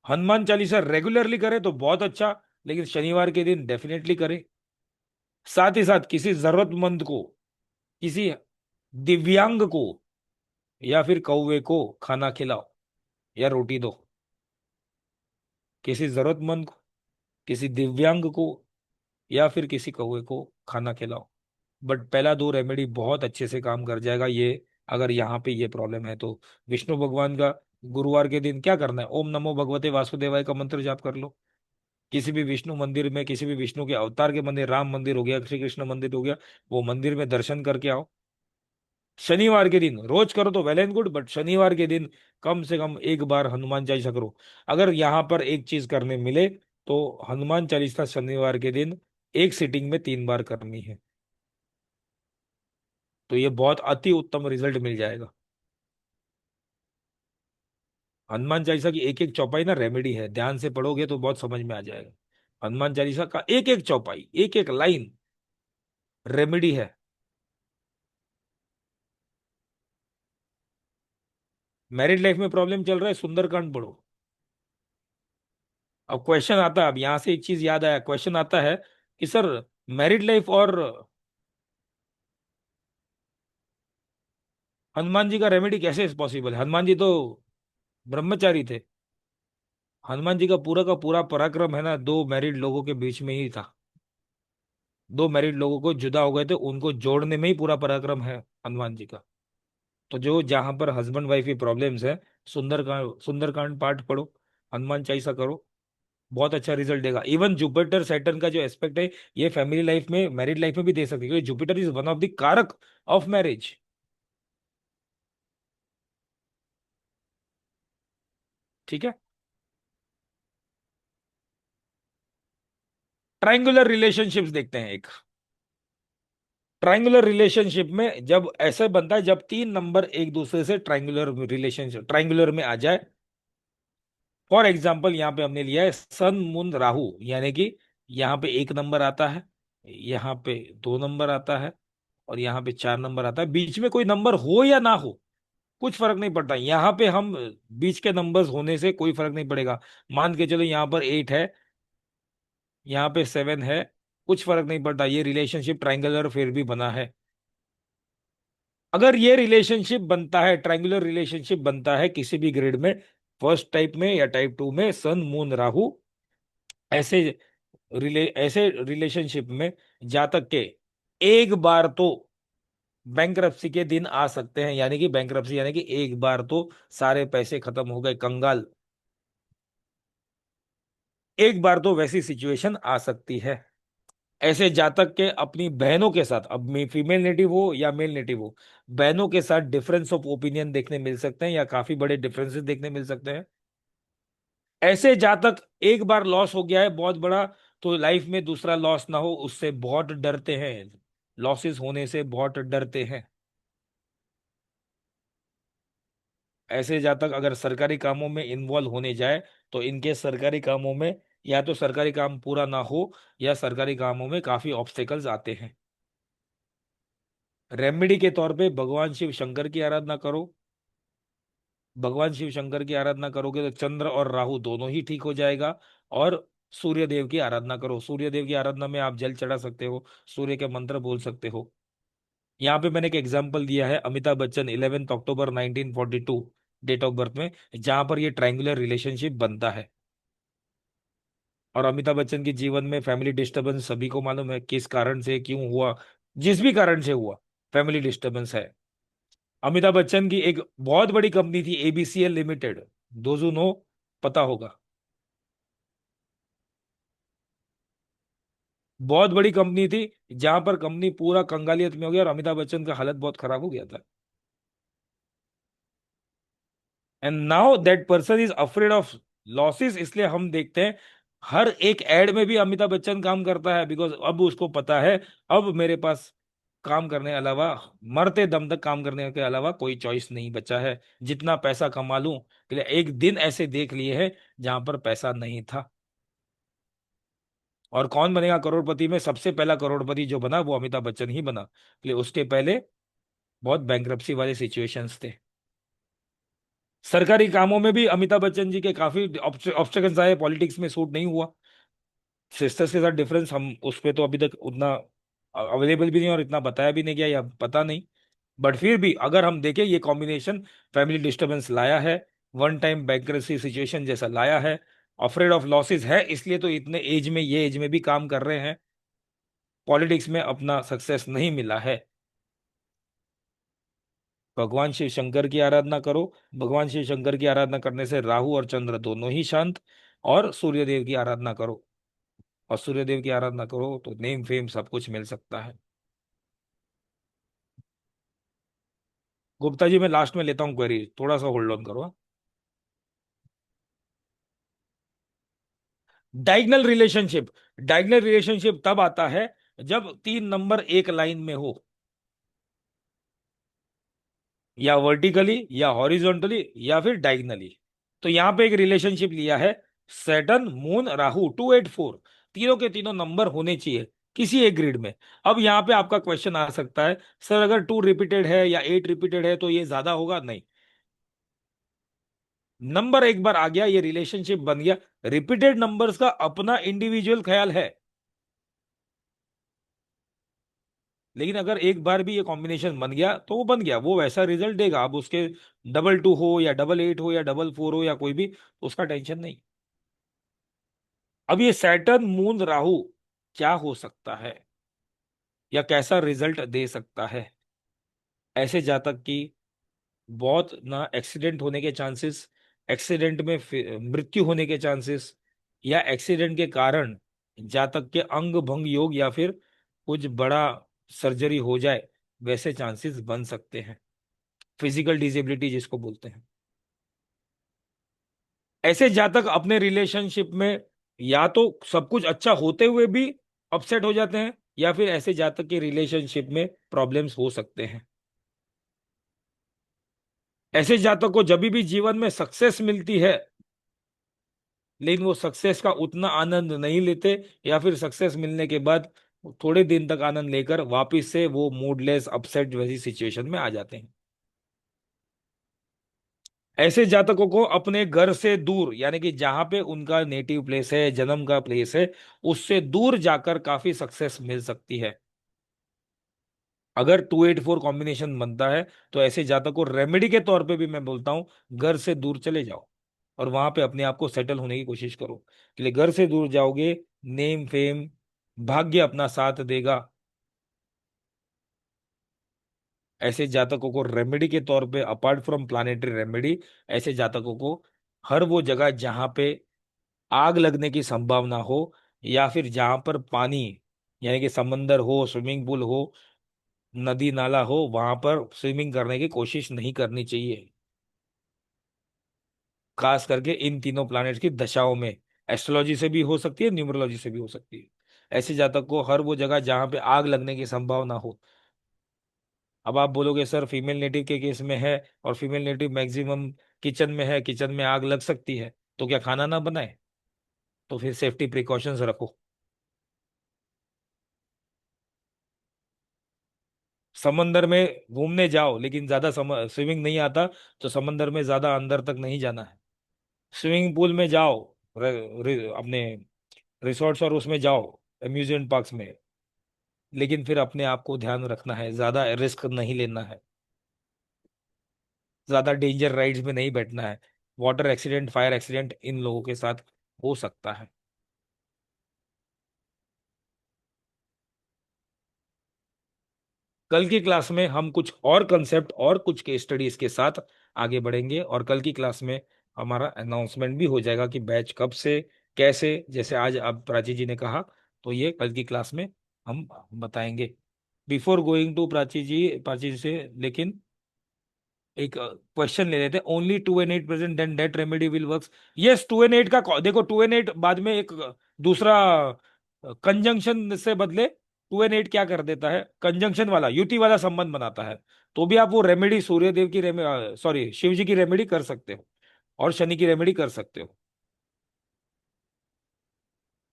हनुमान चालीसा रेगुलरली करें तो बहुत अच्छा, लेकिन शनिवार के दिन डेफिनेटली करें। साथ ही साथ किसी जरूरतमंद को, किसी दिव्यांग को या फिर कौवे को खाना खिलाओ या रोटी दो। किसी जरूरतमंद को, किसी दिव्यांग को या फिर किसी कौवे को खाना खिलाओ। बट पहला दो रेमेडी बहुत अच्छे से काम कर जाएगा ये। अगर यहाँ पे ये प्रॉब्लम है तो विष्णु भगवान का गुरुवार के दिन क्या करना है, ओम नमो भगवते वासुदेवाय का मंत्र जाप कर लो। किसी भी विष्णु मंदिर में, किसी भी विष्णु के अवतार के मंदिर, राम मंदिर हो गया, श्री कृष्ण मंदिर हो गया, वो मंदिर में दर्शन करके आओ। शनिवार के दिन रोज करो तो वेल एंड गुड, बट शनिवार के दिन कम से कम एक बार हनुमान चालीसा करो। अगर यहाँ पर एक चीज करने मिले तो हनुमान चालीसा शनिवार के दिन एक सिटिंग में 3 बार करनी है, तो ये बहुत अति उत्तम रिजल्ट मिल जाएगा। हनुमान चालीसा की एक एक चौपाई ना रेमेडी है, ध्यान से पढ़ोगे तो बहुत समझ में आ जाएगा। हनुमान चालीसा का एक एक चौपाई, एक एक लाइन रेमेडी है। मैरिड लाइफ में प्रॉब्लम चल रहा है, सुंदरकांड पढ़ो। अब क्वेश्चन आता है, अब यहां से एक चीज याद आया, क्वेश्चन आता है कि सर मैरिड लाइफ और हनुमान जी का रेमेडी कैसे पॉसिबल है? हनुमान जी तो ब्रह्मचारी थे। हनुमान जी का पूरा पराक्रम है ना, दो मैरिड लोगों के बीच में ही था। दो मैरिड लोगों को जुदा हो गए थे, उनको जोड़ने में ही पूरा पराक्रम है हनुमान जी का। तो जो जहां पर हस्बैंड वाइफ की प्रॉब्लम्स है, सुंदरकांड पाठ पढ़ो, हनुमान चालीसा करो, बहुत अच्छा रिजल्ट देगा। इवन जुपिटर सैटर्न का जो एस्पेक्ट है, ये फैमिली लाइफ में, मैरिड लाइफ में भी दे सकते हैं, क्योंकि Jupiter is one of the कारक ऑफ मैरिज। ठीक है। ट्रायंगुलर रिलेशनशिप्स देखते हैं एक। ट्रायंगुलर रिलेशनशिप में जब ऐसे बनता है, जब तीन नंबर एक दूसरे से ट्रायंगुलर में आ जाए। फॉर एग्जाम्पल यहाँ पे हमने लिया है सन मून राहु, यानी कि यहाँ पे एक नंबर आता है, यहाँ पे दो नंबर आता है, और यहाँ पे चार नंबर आता है। बीच में कोई नंबर हो या ना हो, कुछ फर्क नहीं पड़ता। यहाँ पे हम बीच के नंबर्स होने से कोई फर्क नहीं पड़ेगा। मान के चलो यहाँ पर 8 है, यहाँ पे 7 है, कुछ फर्क नहीं पड़ता, ये रिलेशनशिप ट्रायंगुलर फिर भी बना है। अगर ये रिलेशनशिप बनता है, ट्रायंगुलर रिलेशनशिप बनता है किसी भी ग्रेड में, फर्स्ट टाइप में या टाइप 2 में, सन मून राहु, ऐसे ऐसे रिलेशनशिप में जातक के एक बार तो बैंकरप्सी के दिन आ सकते हैं, यानी कि बैंकरप्सी यानी कि एक बार तो सारे पैसे खत्म हो गए, कंगाल, एक बार तो वैसी सिचुएशन आ सकती है। ऐसे जातक के अपनी बहनों के साथ, अब फीमेल नेटिव हो या मेल नेटिव हो, बहनों के साथ डिफरेंस ऑफ ओपिनियन देखने मिल सकते हैं, या काफी बड़े डिफरेंसेस देखने मिल सकते हैं। ऐसे जातक, एक बार लॉस हो गया है बहुत बड़ा, तो लाइफ में दूसरा लॉस ना हो उससे बहुत डरते हैं, लॉसेस होने से बहुत डरते हैं। ऐसे जातक अगर सरकारी कामों में इन्वॉल्व होने जाए, तो इनके सरकारी कामों में या तो सरकारी काम पूरा ना हो, या सरकारी कामों में काफी ऑब्स्टेकल्स आते हैं। रेमेडी के तौर पे भगवान शिव शंकर की आराधना करो। भगवान शिव शंकर की आराधना करोगे तो चंद्र और राहु दोनों ही ठीक हो जाएगा। और सूर्य देव की आराधना करो। सूर्य देव की आराधना में आप जल चढ़ा सकते हो, सूर्य के मंत्र बोल सकते हो। यहाँ पे मैंने एक एग्जांपल दिया है, अमिताभ बच्चन 11 अक्टूबर 1942 डेट ऑफ बर्थ में, जहां पर ये ट्रायंगुलर रिलेशनशिप बनता है। और अमिताभ बच्चन के जीवन में फैमिली डिस्टरबेंस सभी को मालूम है, किस कारण से क्यों हुआ, जिस भी कारण से हुआ, फैमिली डिस्टरबेंस है। अमिताभ बच्चन की एक बहुत बड़ी कंपनी थी, एबीसीएल लिमिटेड, दोजो नो, पता होगा। बहुत बड़ी कंपनी थी, जहां पर कंपनी पूरा कंगालियत में हो गया और अमिताभ बच्चन का हालत बहुत खराब हो गया था। And now that person is afraid of losses, इसलिए हम देखते हैं हर एक एड में भी अमिताभ बच्चन काम करता है, बिकॉज अब उसको पता है, अब मेरे पास काम करने अलावा, मरते दम तक काम करने के अलावा कोई चॉइस नहीं बचा है। जितना पैसा कमा लूं, इसलिए एक दिन ऐसे देख लिए हैं जहां पर पैसा नहीं था। और कौन बनेगा करोड़पति में, सबसे पहला करोड़पति जो बना वो अमिताभ बच्चन ही बना, इसलिए उसके पहले बहुत बैंक्रप्सी वाले सिचुएशंस थे। सरकारी कामों में भी अमिताभ बच्चन जी के काफी ऑब्स्टेकल्स आए, पॉलिटिक्स में सूट नहीं हुआ। सिस्टर्स के साथ डिफरेंस, हम उस पे तो अभी तक उतना अवेलेबल भी नहीं और इतना बताया भी नहीं गया, या पता नहीं। बट फिर भी अगर हम देखें, ये कॉम्बिनेशन फैमिली डिस्टरबेंस लाया है, वन टाइम बैंक्रप्सी सिचुएशन जैसा लाया है, अफ्रेड ऑफ लॉसेस है, इसलिए तो इतने एज में, ये एज में भी काम कर रहे हैं, पॉलिटिक्स में अपना सक्सेस नहीं मिला है। भगवान शिव शंकर की आराधना करो। भगवान शिव शंकर की आराधना करने से राहु और चंद्र दोनों ही शांत। और सूर्य देव की आराधना करो, और सूर्य देव की आराधना करो तो नेम फेम सब कुछ मिल सकता है। गुप्ता जी, मैं लास्ट में लेता हूँ क्वेरी, थोड़ा सा होल्ड ऑन करो। डायगनल रिलेशनशिप, डायगनल रिलेशनशिप तब आता है जब तीन नंबर एक लाइन में हो, या वर्टिकली, या हॉरिजॉन्टली, या फिर डायगनली। तो यहां पे एक रिलेशनशिप लिया है, सैटर्न मून राहु 284, तीनों के तीनों नंबर होने चाहिए किसी एक ग्रिड में। अब यहाँ पे आपका क्वेश्चन आ सकता है, सर अगर 2 रिपीटेड है या 8 रिपीटेड है तो ये ज्यादा होगा? नहीं, नंबर एक बार आ गया, ये रिलेशनशिप बन गया। रिपीटेड नंबर्स का अपना इंडिविजुअल ख्याल है, लेकिन अगर एक बार भी ये कॉम्बिनेशन बन गया तो वो बन गया, वो वैसा रिजल्ट देगा। अब उसके 22 हो या 88 हो या 44 हो या कोई भी, उसका टेंशन नहीं। अब ये सैटर्न मून राहु क्या हो सकता है या कैसा रिजल्ट दे सकता है? ऐसे जातक की बहुत ना एक्सीडेंट होने के चांसेस, एक्सीडेंट में मृत्यु होने के चांसेस, या एक्सीडेंट के कारण जातक के अंग भंग योग या फिर कुछ बड़ा सर्जरी हो जाए, वैसे चांसेस बन सकते हैं। फिजिकल डिसेबिलिटी जिसको बोलते हैं। ऐसे जातक अपने रिलेशनशिप में या तो सब कुछ अच्छा होते हुए भी अपसेट हो जाते हैं, या फिर ऐसे जातक के रिलेशनशिप में प्रॉब्लम्स हो सकते हैं। ऐसे जातक को जब भी जीवन में सक्सेस मिलती है, लेकिन वो सक्सेस का उतना आनंद नहीं लेते, या फिर सक्सेस मिलने के बाद थोड़े दिन तक आनंद लेकर वापिस से वो मूडलेस अपसेट वैसी सिचुएशन में आ जाते हैं। ऐसे जातकों को अपने घर से दूर, यानी कि जहां पे उनका नेटिव प्लेस है, जन्म का प्लेस है, उससे दूर जाकर काफी सक्सेस मिल सकती है। अगर 284 कॉम्बिनेशन बनता है तो ऐसे जातक को रेमेडी के तौर पे भी मैं बोलता हूं, घर से दूर चले जाओ और वहां पे अपने आप को सेटल होने की कोशिश करो। के लिए घर से दूर जाओगे, नेम फेम भाग्य अपना साथ देगा। ऐसे जातकों को रेमेडी के तौर पे, अपार्ट फ्रॉम प्लानेटरी रेमेडी, ऐसे जातकों को हर वो जगह जहां पे आग लगने की संभावना हो, या फिर जहां पर पानी, यानी कि समंदर हो, स्विमिंग पूल हो, नदी नाला हो, वहां पर स्विमिंग करने की कोशिश नहीं करनी चाहिए। खास करके इन तीनों प्लैनेट्स की दशाओं में। एस्ट्रोलॉजी से भी हो सकती है, न्यूमरोलॉजी से भी हो सकती है। ऐसे जातक को हर वो जगह जहां पे आग लगने की संभावना हो। अब आप बोलोगे सर फीमेल नेटिव के केस में है, और फीमेल नेटिव मैक्सिमम किचन में है, किचन में आग लग सकती है, तो क्या खाना ना बनाए? तो फिर सेफ्टी प्रिकॉशंस रखो। समंदर में घूमने जाओ, लेकिन ज्यादा स्विमिंग नहीं आता तो समंदर में ज्यादा अंदर तक नहीं जाना है। स्विमिंग पूल में जाओ, अपने रिसोर्ट्स और उसमें जाओ, अम्यूजमेंट पार्क्स में, लेकिन फिर अपने आप को ध्यान रखना है, ज्यादा रिस्क नहीं लेना है, ज्यादा डेंजर राइड्स में नहीं बैठना है। Water accident, fire accident in लोगों के साथ हो सकता है। कल की क्लास में हम कुछ और कंसेप्ट और कुछ केस स्टडीज के साथ आगे बढ़ेंगे, और कल की क्लास में हमारा अनाउंसमेंट भी हो जाएगा कि बैच कब से कैसे, जैसे आज अब प्राची जी ने कहा, तो ये कल की क्लास में हम बताएंगे। Before going to Prachi ji से लेकिन एक क्वेश्चन ले लेते हैं। Only 2 and 8 present, then that remedy will works. Yes, 2 and 8 का देखो, 2 and 8 बाद में एक दूसरा कंजंक्शन से बदले 2 and 8 क्या कर देता है, कंजंक्शन वाला युति वाला संबंध बनाता है। तो भी आप वो रेमेडी सूर्य देव की सॉरी शिव जी की रेमेडी कर सकते हो, और शनि की रेमेडी कर सकते हो।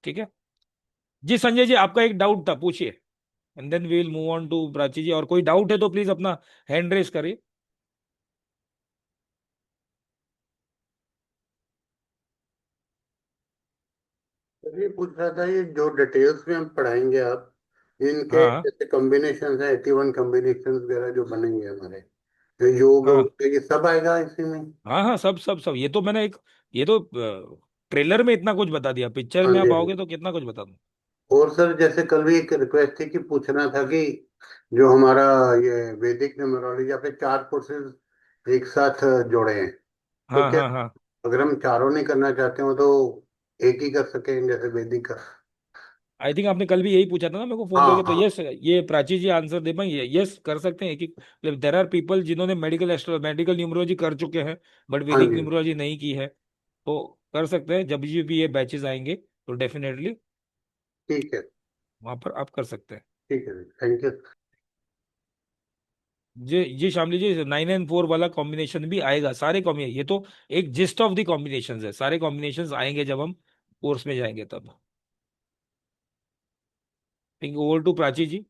ठीक है जी। संजय जी, आपका एक डाउट था, पूछिए, and then we will move on to Prachi ji. और कोई डाउट है तो प्लीज अपना हैंड रेस करिए। सर ये पूछ रहा था, ये जो डिटेल्स में हम पढ़ाएंगे आप, इनके हाँ जैसे कॉम्बिनेशन है, 81 कॉम्बिनेशन वगैरह जो बनेंगे हमारे, जो योग हाँ ये सब आएगा इसी में? हाँ हाँ, सब सब सब, ये तो मैंने एक, ये तो ट्रेलर में इतना कुछ बता दिया, पिक्चर हाँ में जी, आप हाँ जी। आओगे तो कितना कुछ बता दूं। और सर जैसे कल भी एक रिक्वेस्ट थी कि पूछना था कि जो हमारा ये वैदिक न्यूमरोलॉजी, आपने चार कोर्सेज एक साथ जोड़े हैं, तो हाँ क्या हाँ हाँ। अगर हम चारों नहीं करना चाहते हो तो एक ही कर सकें, जैसे वैदिक का? आई थिंक आपने कल भी यही पूछा था ना मेरे को फोन हाँ करके, तो हाँ। यस, ये प्राची जी आंसर दे पाएंगे, यस कर सकते हैं। कि देर आर पीपल जिन्होंने मेडिकल न्यूमरोलॉजी कर चुके हैं, बट हाँ वैदिक जी। न्यूमरोलॉजी नहीं की है, तो कर सकते हैं। जब भी ये बैचेस आएंगे तो डेफिनेटली ठीक है। वहां पर आप कर सकते हैं। ठीक है, थैंक यू। जी शामली जी, 9 and 4 वाला कॉम्बिनेशन भी आएगा, सारे कॉम्बिनेशन, ये तो एक जिस्ट ऑफ द कॉम्बिनेशन है, सारे कॉम्बिनेशन आएंगे जब हम कोर्स में जाएंगे तब। Think over to Prachi ji.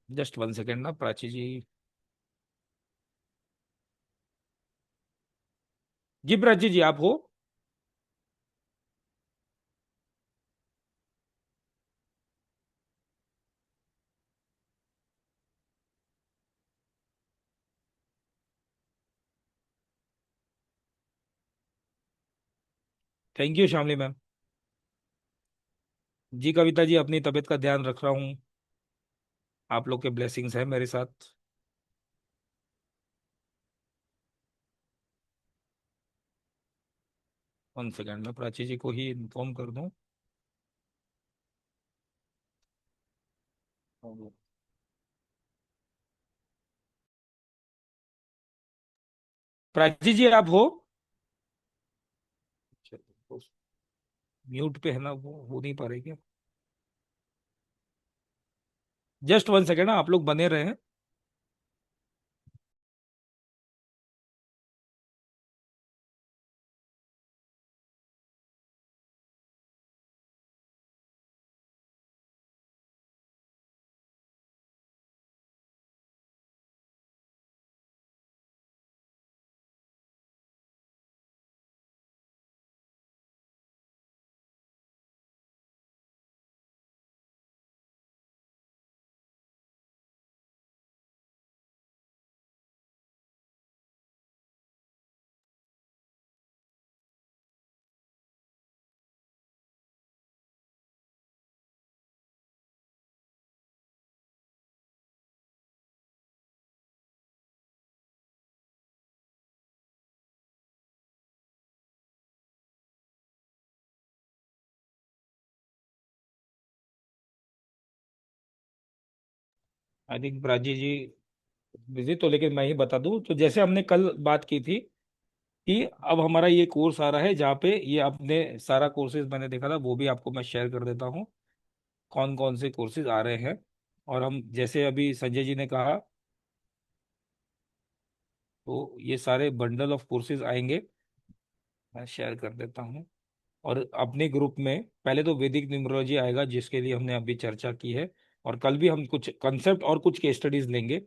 Just 1 second ना प्राची जी। जी प्राची जी, आप हो? Thank you Shyamali ma'am. जी कविता जी, अपनी तबीयत का ध्यान रख रहा हूँ। आप लोग के ब्लेसिंग्स है मेरे साथ। 1 सेकेंड में प्राची जी को ही इन्फॉर्म कर दूं। प्राची जी, आप हो? म्यूट पे है ना, वो हो नहीं पा रही क्या? जस्ट 1 सेकेंड, आप लोग बने रहे हैं। I think Prachi ji busy, तो लेकिन मैं ही बता दूं, तो जैसे हमने कल बात की थी कि अब हमारा ये कोर्स आ रहा है जहाँ पे ये अपने सारा कोर्सेज मैंने देखा था, वो भी आपको मैं शेयर कर देता हूँ कौन कौन से कोर्सेज आ रहे हैं। और हम जैसे अभी संजय जी ने कहा, तो ये सारे बंडल ऑफ कोर्सेज आएंगे, मैं शेयर कर देता हूँ। और अपने ग्रुप में पहले तो वैदिक न्यूमरोलॉजी आएगा, जिसके लिए हमने अभी चर्चा की है। और कल भी हम कुछ कंसेप्ट और कुछ केस स्टडीज लेंगे।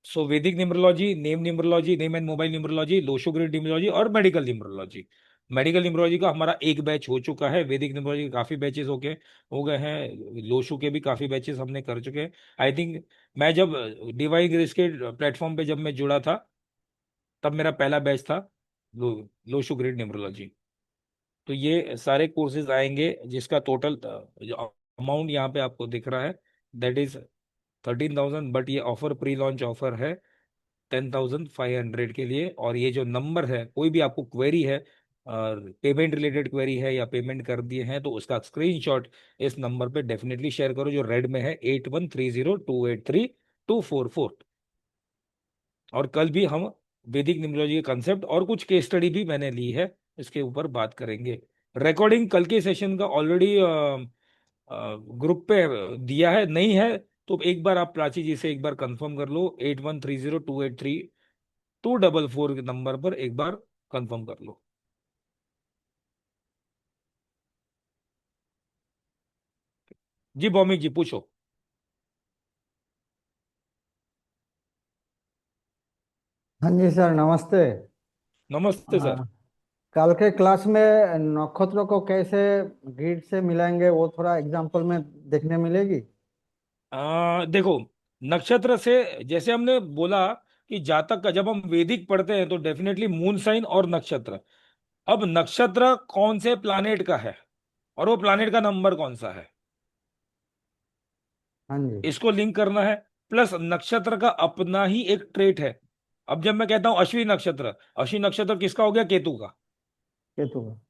सो वैदिक numerology, name numerology, name and mobile numerology, Lo Shu grid numerology और मेडिकल न्यूमरोलॉजी। मेडिकल न्यूमरोलॉजी का हमारा एक बैच हो चुका है। वैदिक न्यूमरोलॉजी के काफी बैचेस हो गए हैं। लोशो के भी काफी बैचेस हमने कर चुके हैं। आई थिंक मैं जब डिवाइन ग्रेस के प्लेटफॉर्म पे जब मैं जुड़ा था, तब मेरा पहला बैच था लोशो ग्रिड न्यूमरोलॉजी। तो ये सारे कोर्सेज आएंगे, जिसका टोटल अमाउंट यहाँ पे आपको दिख रहा है, दैट इज 13,000। बट ये ऑफर प्री लॉन्च ऑफर है 10,500 के लिए। और ये जो नंबर है, कोई भी आपको क्वेरी है, पेमेंट रिलेटेड क्वेरी है या पेमेंट कर दिए हैं, तो उसका स्क्रीनशॉट इस नंबर पे डेफिनेटली शेयर करो, जो रेड में है, 8130283244। और कल भी हम वैदिक न्यूमरोलॉजी के कंसेप्ट और कुछ केस स्टडी भी मैंने ली है, इसके ऊपर बात करेंगे। रिकॉर्डिंग कल के सेशन का ऑलरेडी ग्रुप पे दिया है, नहीं है तो एक बार आप प्राची जी से एक बार कंफर्म कर लो, 8130283244 के नंबर पर एक बार कंफर्म कर लो। जी भौमिक जी, पूछो। हाँ जी सर, नमस्ते। नमस्ते सर। आ, कल के क्लास में नक्षत्रों को कैसे ग्रिड से मिलाएंगे, वो थोड़ा एग्जांपल में देखने मिलेगी? देखो, नक्षत्र से जैसे हमने बोला कि जातक का जब हम वैदिक पढ़ते हैं तो डेफिनेटली मून साइन और नक्षत्र। अब नक्षत्र कौन से प्लानेट का है और वो प्लानेट का नंबर कौन सा है, हाँ जी। इसको लिंक करना है। प्लस नक्षत्र का अपना ही एक ट्रेट है। अब जब मैं कहता हूं अश्विनी नक्षत्र, अश्विनी नक्षत्र किसका हो गया? केतु का। केतु का।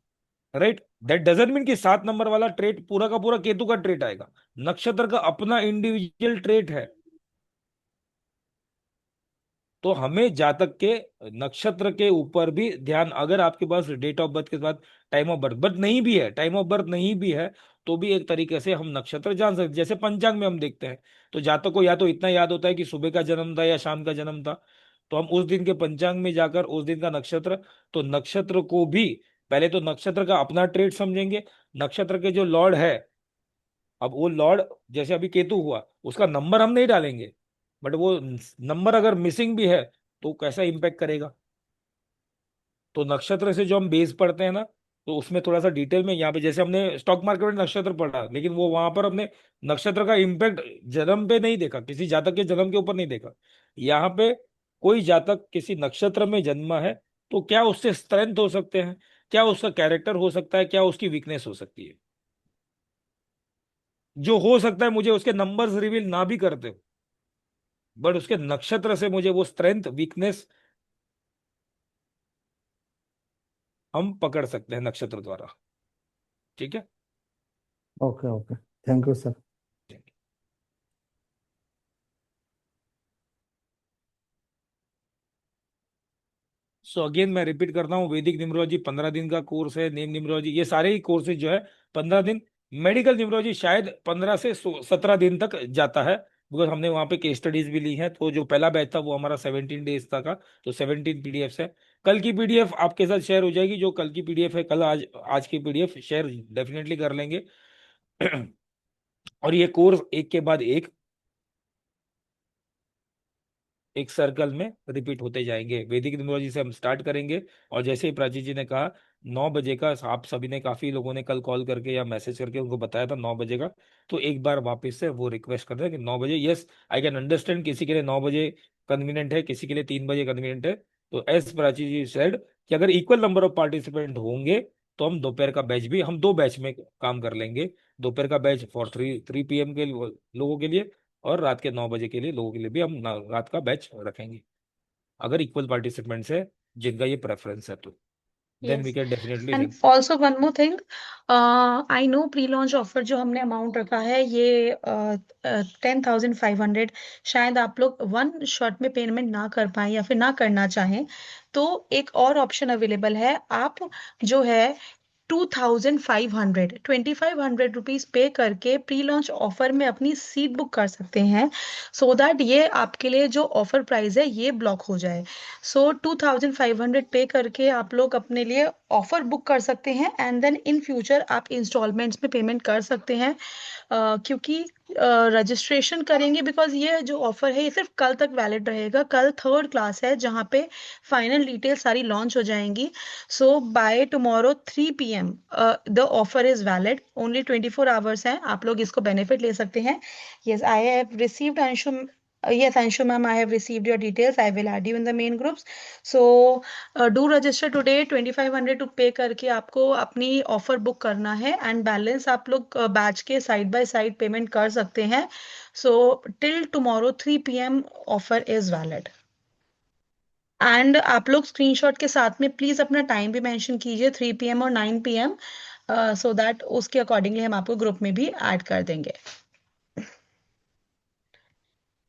राइट, दैट डजंट मीन कि 7 नंबर वाला ट्रेट पूरा का पूरा केतु का ट्रेट आएगा। नक्षत्र का अपना इंडिविजुअल ट्रेट है। तो हमें जातक के नक्षत्र के ऊपर भी ध्यान, अगर आपके पास डेट ऑफ बर्थ के साथ टाइम ऑफ बर्थ बट नहीं भी है, टाइम ऑफ बर्थ नहीं भी है, तो भी एक तरीके से हम नक्षत्र जान सकते हैं। जैसे पंचांग में हम देखते हैं, तो जातक को या तो इतना याद होता है कि सुबह का जन्म था या शाम का जन्म था, तो हम उस दिन के पंचांग में जाकर उस दिन का नक्षत्र, तो नक्षत्र को भी पहले तो नक्षत्र का अपना ट्रेड समझेंगे। नक्षत्र के जो लॉर्ड है, अब वो लॉर्ड जैसे अभी केतु हुआ, उसका नंबर हम नहीं डालेंगे, बट वो नंबर अगर मिसिंग भी है तो कैसा इम्पैक्ट करेगा। तो नक्षत्र से जो हम बेस पढ़ते हैं ना, तो उसमें थोड़ा सा डिटेल में यहाँ पे, जैसे हमने स्टॉक मार्केट में नक्षत्र पढ़ा, लेकिन वो वहां पर हमने नक्षत्र का इम्पैक्ट जन्म पे नहीं देखा, किसी जातक के जन्म के ऊपर नहीं देखा। यहाँ पे कोई जातक किसी नक्षत्र में जन्मा है तो क्या उससे स्ट्रेंथ हो सकते हैं, क्या उसका कैरेक्टर हो सकता है, क्या उसकी वीकनेस हो सकती है। जो हो सकता है मुझे उसके नंबर्स रिवील ना भी करते हो, बट उसके नक्षत्र से मुझे वो स्ट्रेंथ वीकनेस हम पकड़ सकते हैं नक्षत्र द्वारा। ठीक है। Okay okay, thank you sir. So again मैं रिपीट करता हूँ, वैदिक न्यूमरोलॉजी 15 दिन का कोर्स है। नेम न्यूमरोलॉजी, ये सारे ही कोर्सेज जो है 15 दिन। मेडिकल न्यूमरोलॉजी शायद 15 से 17 दिन तक जाता है, बिकॉज हमने वहाँ पे केस स्टडीज भी ली हैं। तो जो पहला बैच था वो हमारा 17 डेज तक का, तो 17 पीडीएफ है। कल की पीडीएफ आपके साथ शेयर हो जाएगी, जो कल की पीडीएफ है, कल आज आज की पीडीएफ शेयर डेफिनेटली कर लेंगे। और ये कोर्स एक के बाद एक सर्कल में रिपीट होते जाएंगे। वैदिक न्यूमरोलॉजी से हम स्टार्ट करेंगे, और जैसे ही प्राची जी ने कहा 9 बजे का, आप सभी ने, काफी लोगों ने कल कॉल करके या मैसेज करके उनको बताया था 9 बजे का, तो एक बार वापस से वो रिक्वेस्ट कर रहे हैं कि 9 बजे। यस, आई कैन अंडरस्टैंड, किसी के लिए 9 बजे कन्वीनियंट है, किसी के लिए 3 बजे कन्वीनियंट है। तो एस प्राची जी सेड कि अगर इक्वल नंबर ऑफ पार्टिसिपेंट होंगे तो हम दोपहर का बैच भी, हम 2 बैच में काम कर लेंगे। दोपहर का बैच फॉर 3 PM के लोगों के लिए, और रात के 9 बजे के लिए लोगों के लिए भी हम रात का बैच रखेंगे, अगर इक्वल पार्टिसिपेंट्स है जिनका ये प्रेफरेंस है तो। Then we yes. Can definitely and also one more thing, I know pre launch offer जो हमने अमाउंट रखा है ये 10,500, शायद आप लोग वन शॉट में पेमेंट ना कर पाए या फिर ना करना चाहें, तो एक और ऑप्शन अवेलेबल है। आप जो है 2,500 रुपीज पे करके प्री लॉन्च ऑफर में अपनी सीट बुक कर सकते हैं, सो दैट ये आपके लिए जो ऑफर प्राइस है ये ब्लॉक हो जाए। सो 2,500 पे करके आप लोग अपने लिए ऑफर बुक कर सकते हैं, एंड देन इन फ्यूचर आप इंस्टॉलमेंट्स में पेमेंट कर सकते हैं। क्योंकि रजिस्ट्रेशन करेंगे, बिकॉज ये जो ऑफर है ये सिर्फ कल तक वैलिड रहेगा। कल थर्ड क्लास है जहाँ पे फाइनल डिटेल सारी लॉन्च हो जाएंगी। So by tomorrow 3 PM the offer is valid, only 24 hours हैं, आप लोग इसको बेनिफिट ले सकते हैं। Yes, I have received Anshu, yes Anshu ma'am, I have received your details, I will add you in the main groups. So do register today, 2,500 to पे करके आपको अपनी ऑफर बुक करना है, एंड बैलेंस आप लोग बैच के साइड बाय साइड पेमेंट कर सकते हैं। So till tomorrow 3 PM offer is valid. And आप लोग स्क्रीनशॉट के साथ में प्लीज अपना टाइम भी मेंशन कीजिए, 3 PM और 9 PM, सो दैट उसके अकॉर्डिंगली हम आपको ग्रुप में भी ऐड कर देंगे।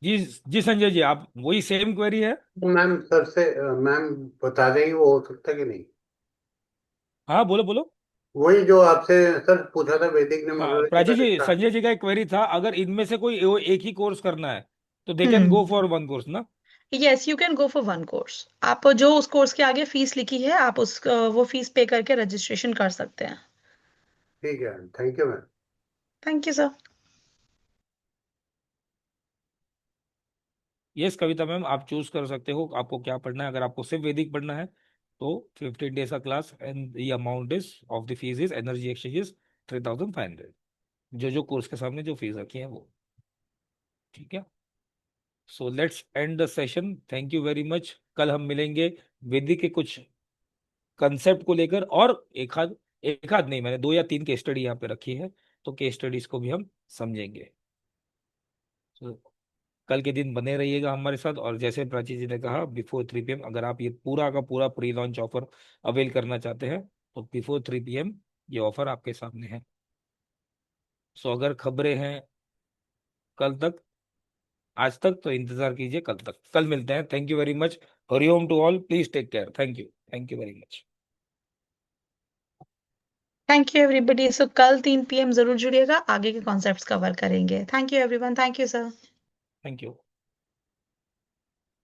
जी। जी संजय जी, आप वही सेम क्वेरी है? तो मैम सर से मैम बता देंगे वो हो सकता है कि नहीं? हाँ बोलो बोलो। वही जो आपसे सर पूछा था वैदिक हाँ न्यूमरोलॉजी का प्राची जी, जिसका। संजय जी का एक क्वेरी था, अगर इनमें से कोई एक ही कोर्स करना है तो they can go hmm, for one course ना? Yes you can go for one course. आप जो उस कोर्स के आगे फीस लिखी है आप उस वो फीस पे करके रजिस्ट्रेशन कर सकते हैं। ठीक है, thank you ma'am. Thank you sir. Yes Kavita ma'am, आप चूज कर सकते हो आपको क्या पढ़ना है। अगर आपको सिर्फ वैदिक पढ़ना है तो 15 डेज का class, and the amount is of the fees is energy exchange 3,500, जो जो कोर्स के सामने जो फीस रखी है वो। ठीक है। So let's end the session, thank you very much. कल हम मिलेंगे वैदिक के कुछ कंसेप्ट को लेकर, और एक आध नहीं, मैंने 2 या 3 केस स्टडी यहाँ पे रखी है, तो केस स्टडीज को भी हम समझेंगे। तो कल के दिन बने रहिएगा हमारे साथ। और जैसे प्राची जी ने कहा, बिफोर 3 PM अगर आप ये पूरा का पूरा प्री लॉन्च ऑफर अवेल करना चाहते हैं तो बिफोर 3 PM ये ऑफर आपके सामने है। सो अगर खबरें हैं कल तक, आज तक, तो इंतजार कीजिए कल तक। कल मिलते हैं। Thank you very much. Hariom to all, please take care. Thank you very much. Thank you everybody. So कल 3 PM जरूर जुड़िएगा, आगे के कॉन्सेप्ट्स कवर करेंगे। Thank you everyone, thank you sir. Thank you.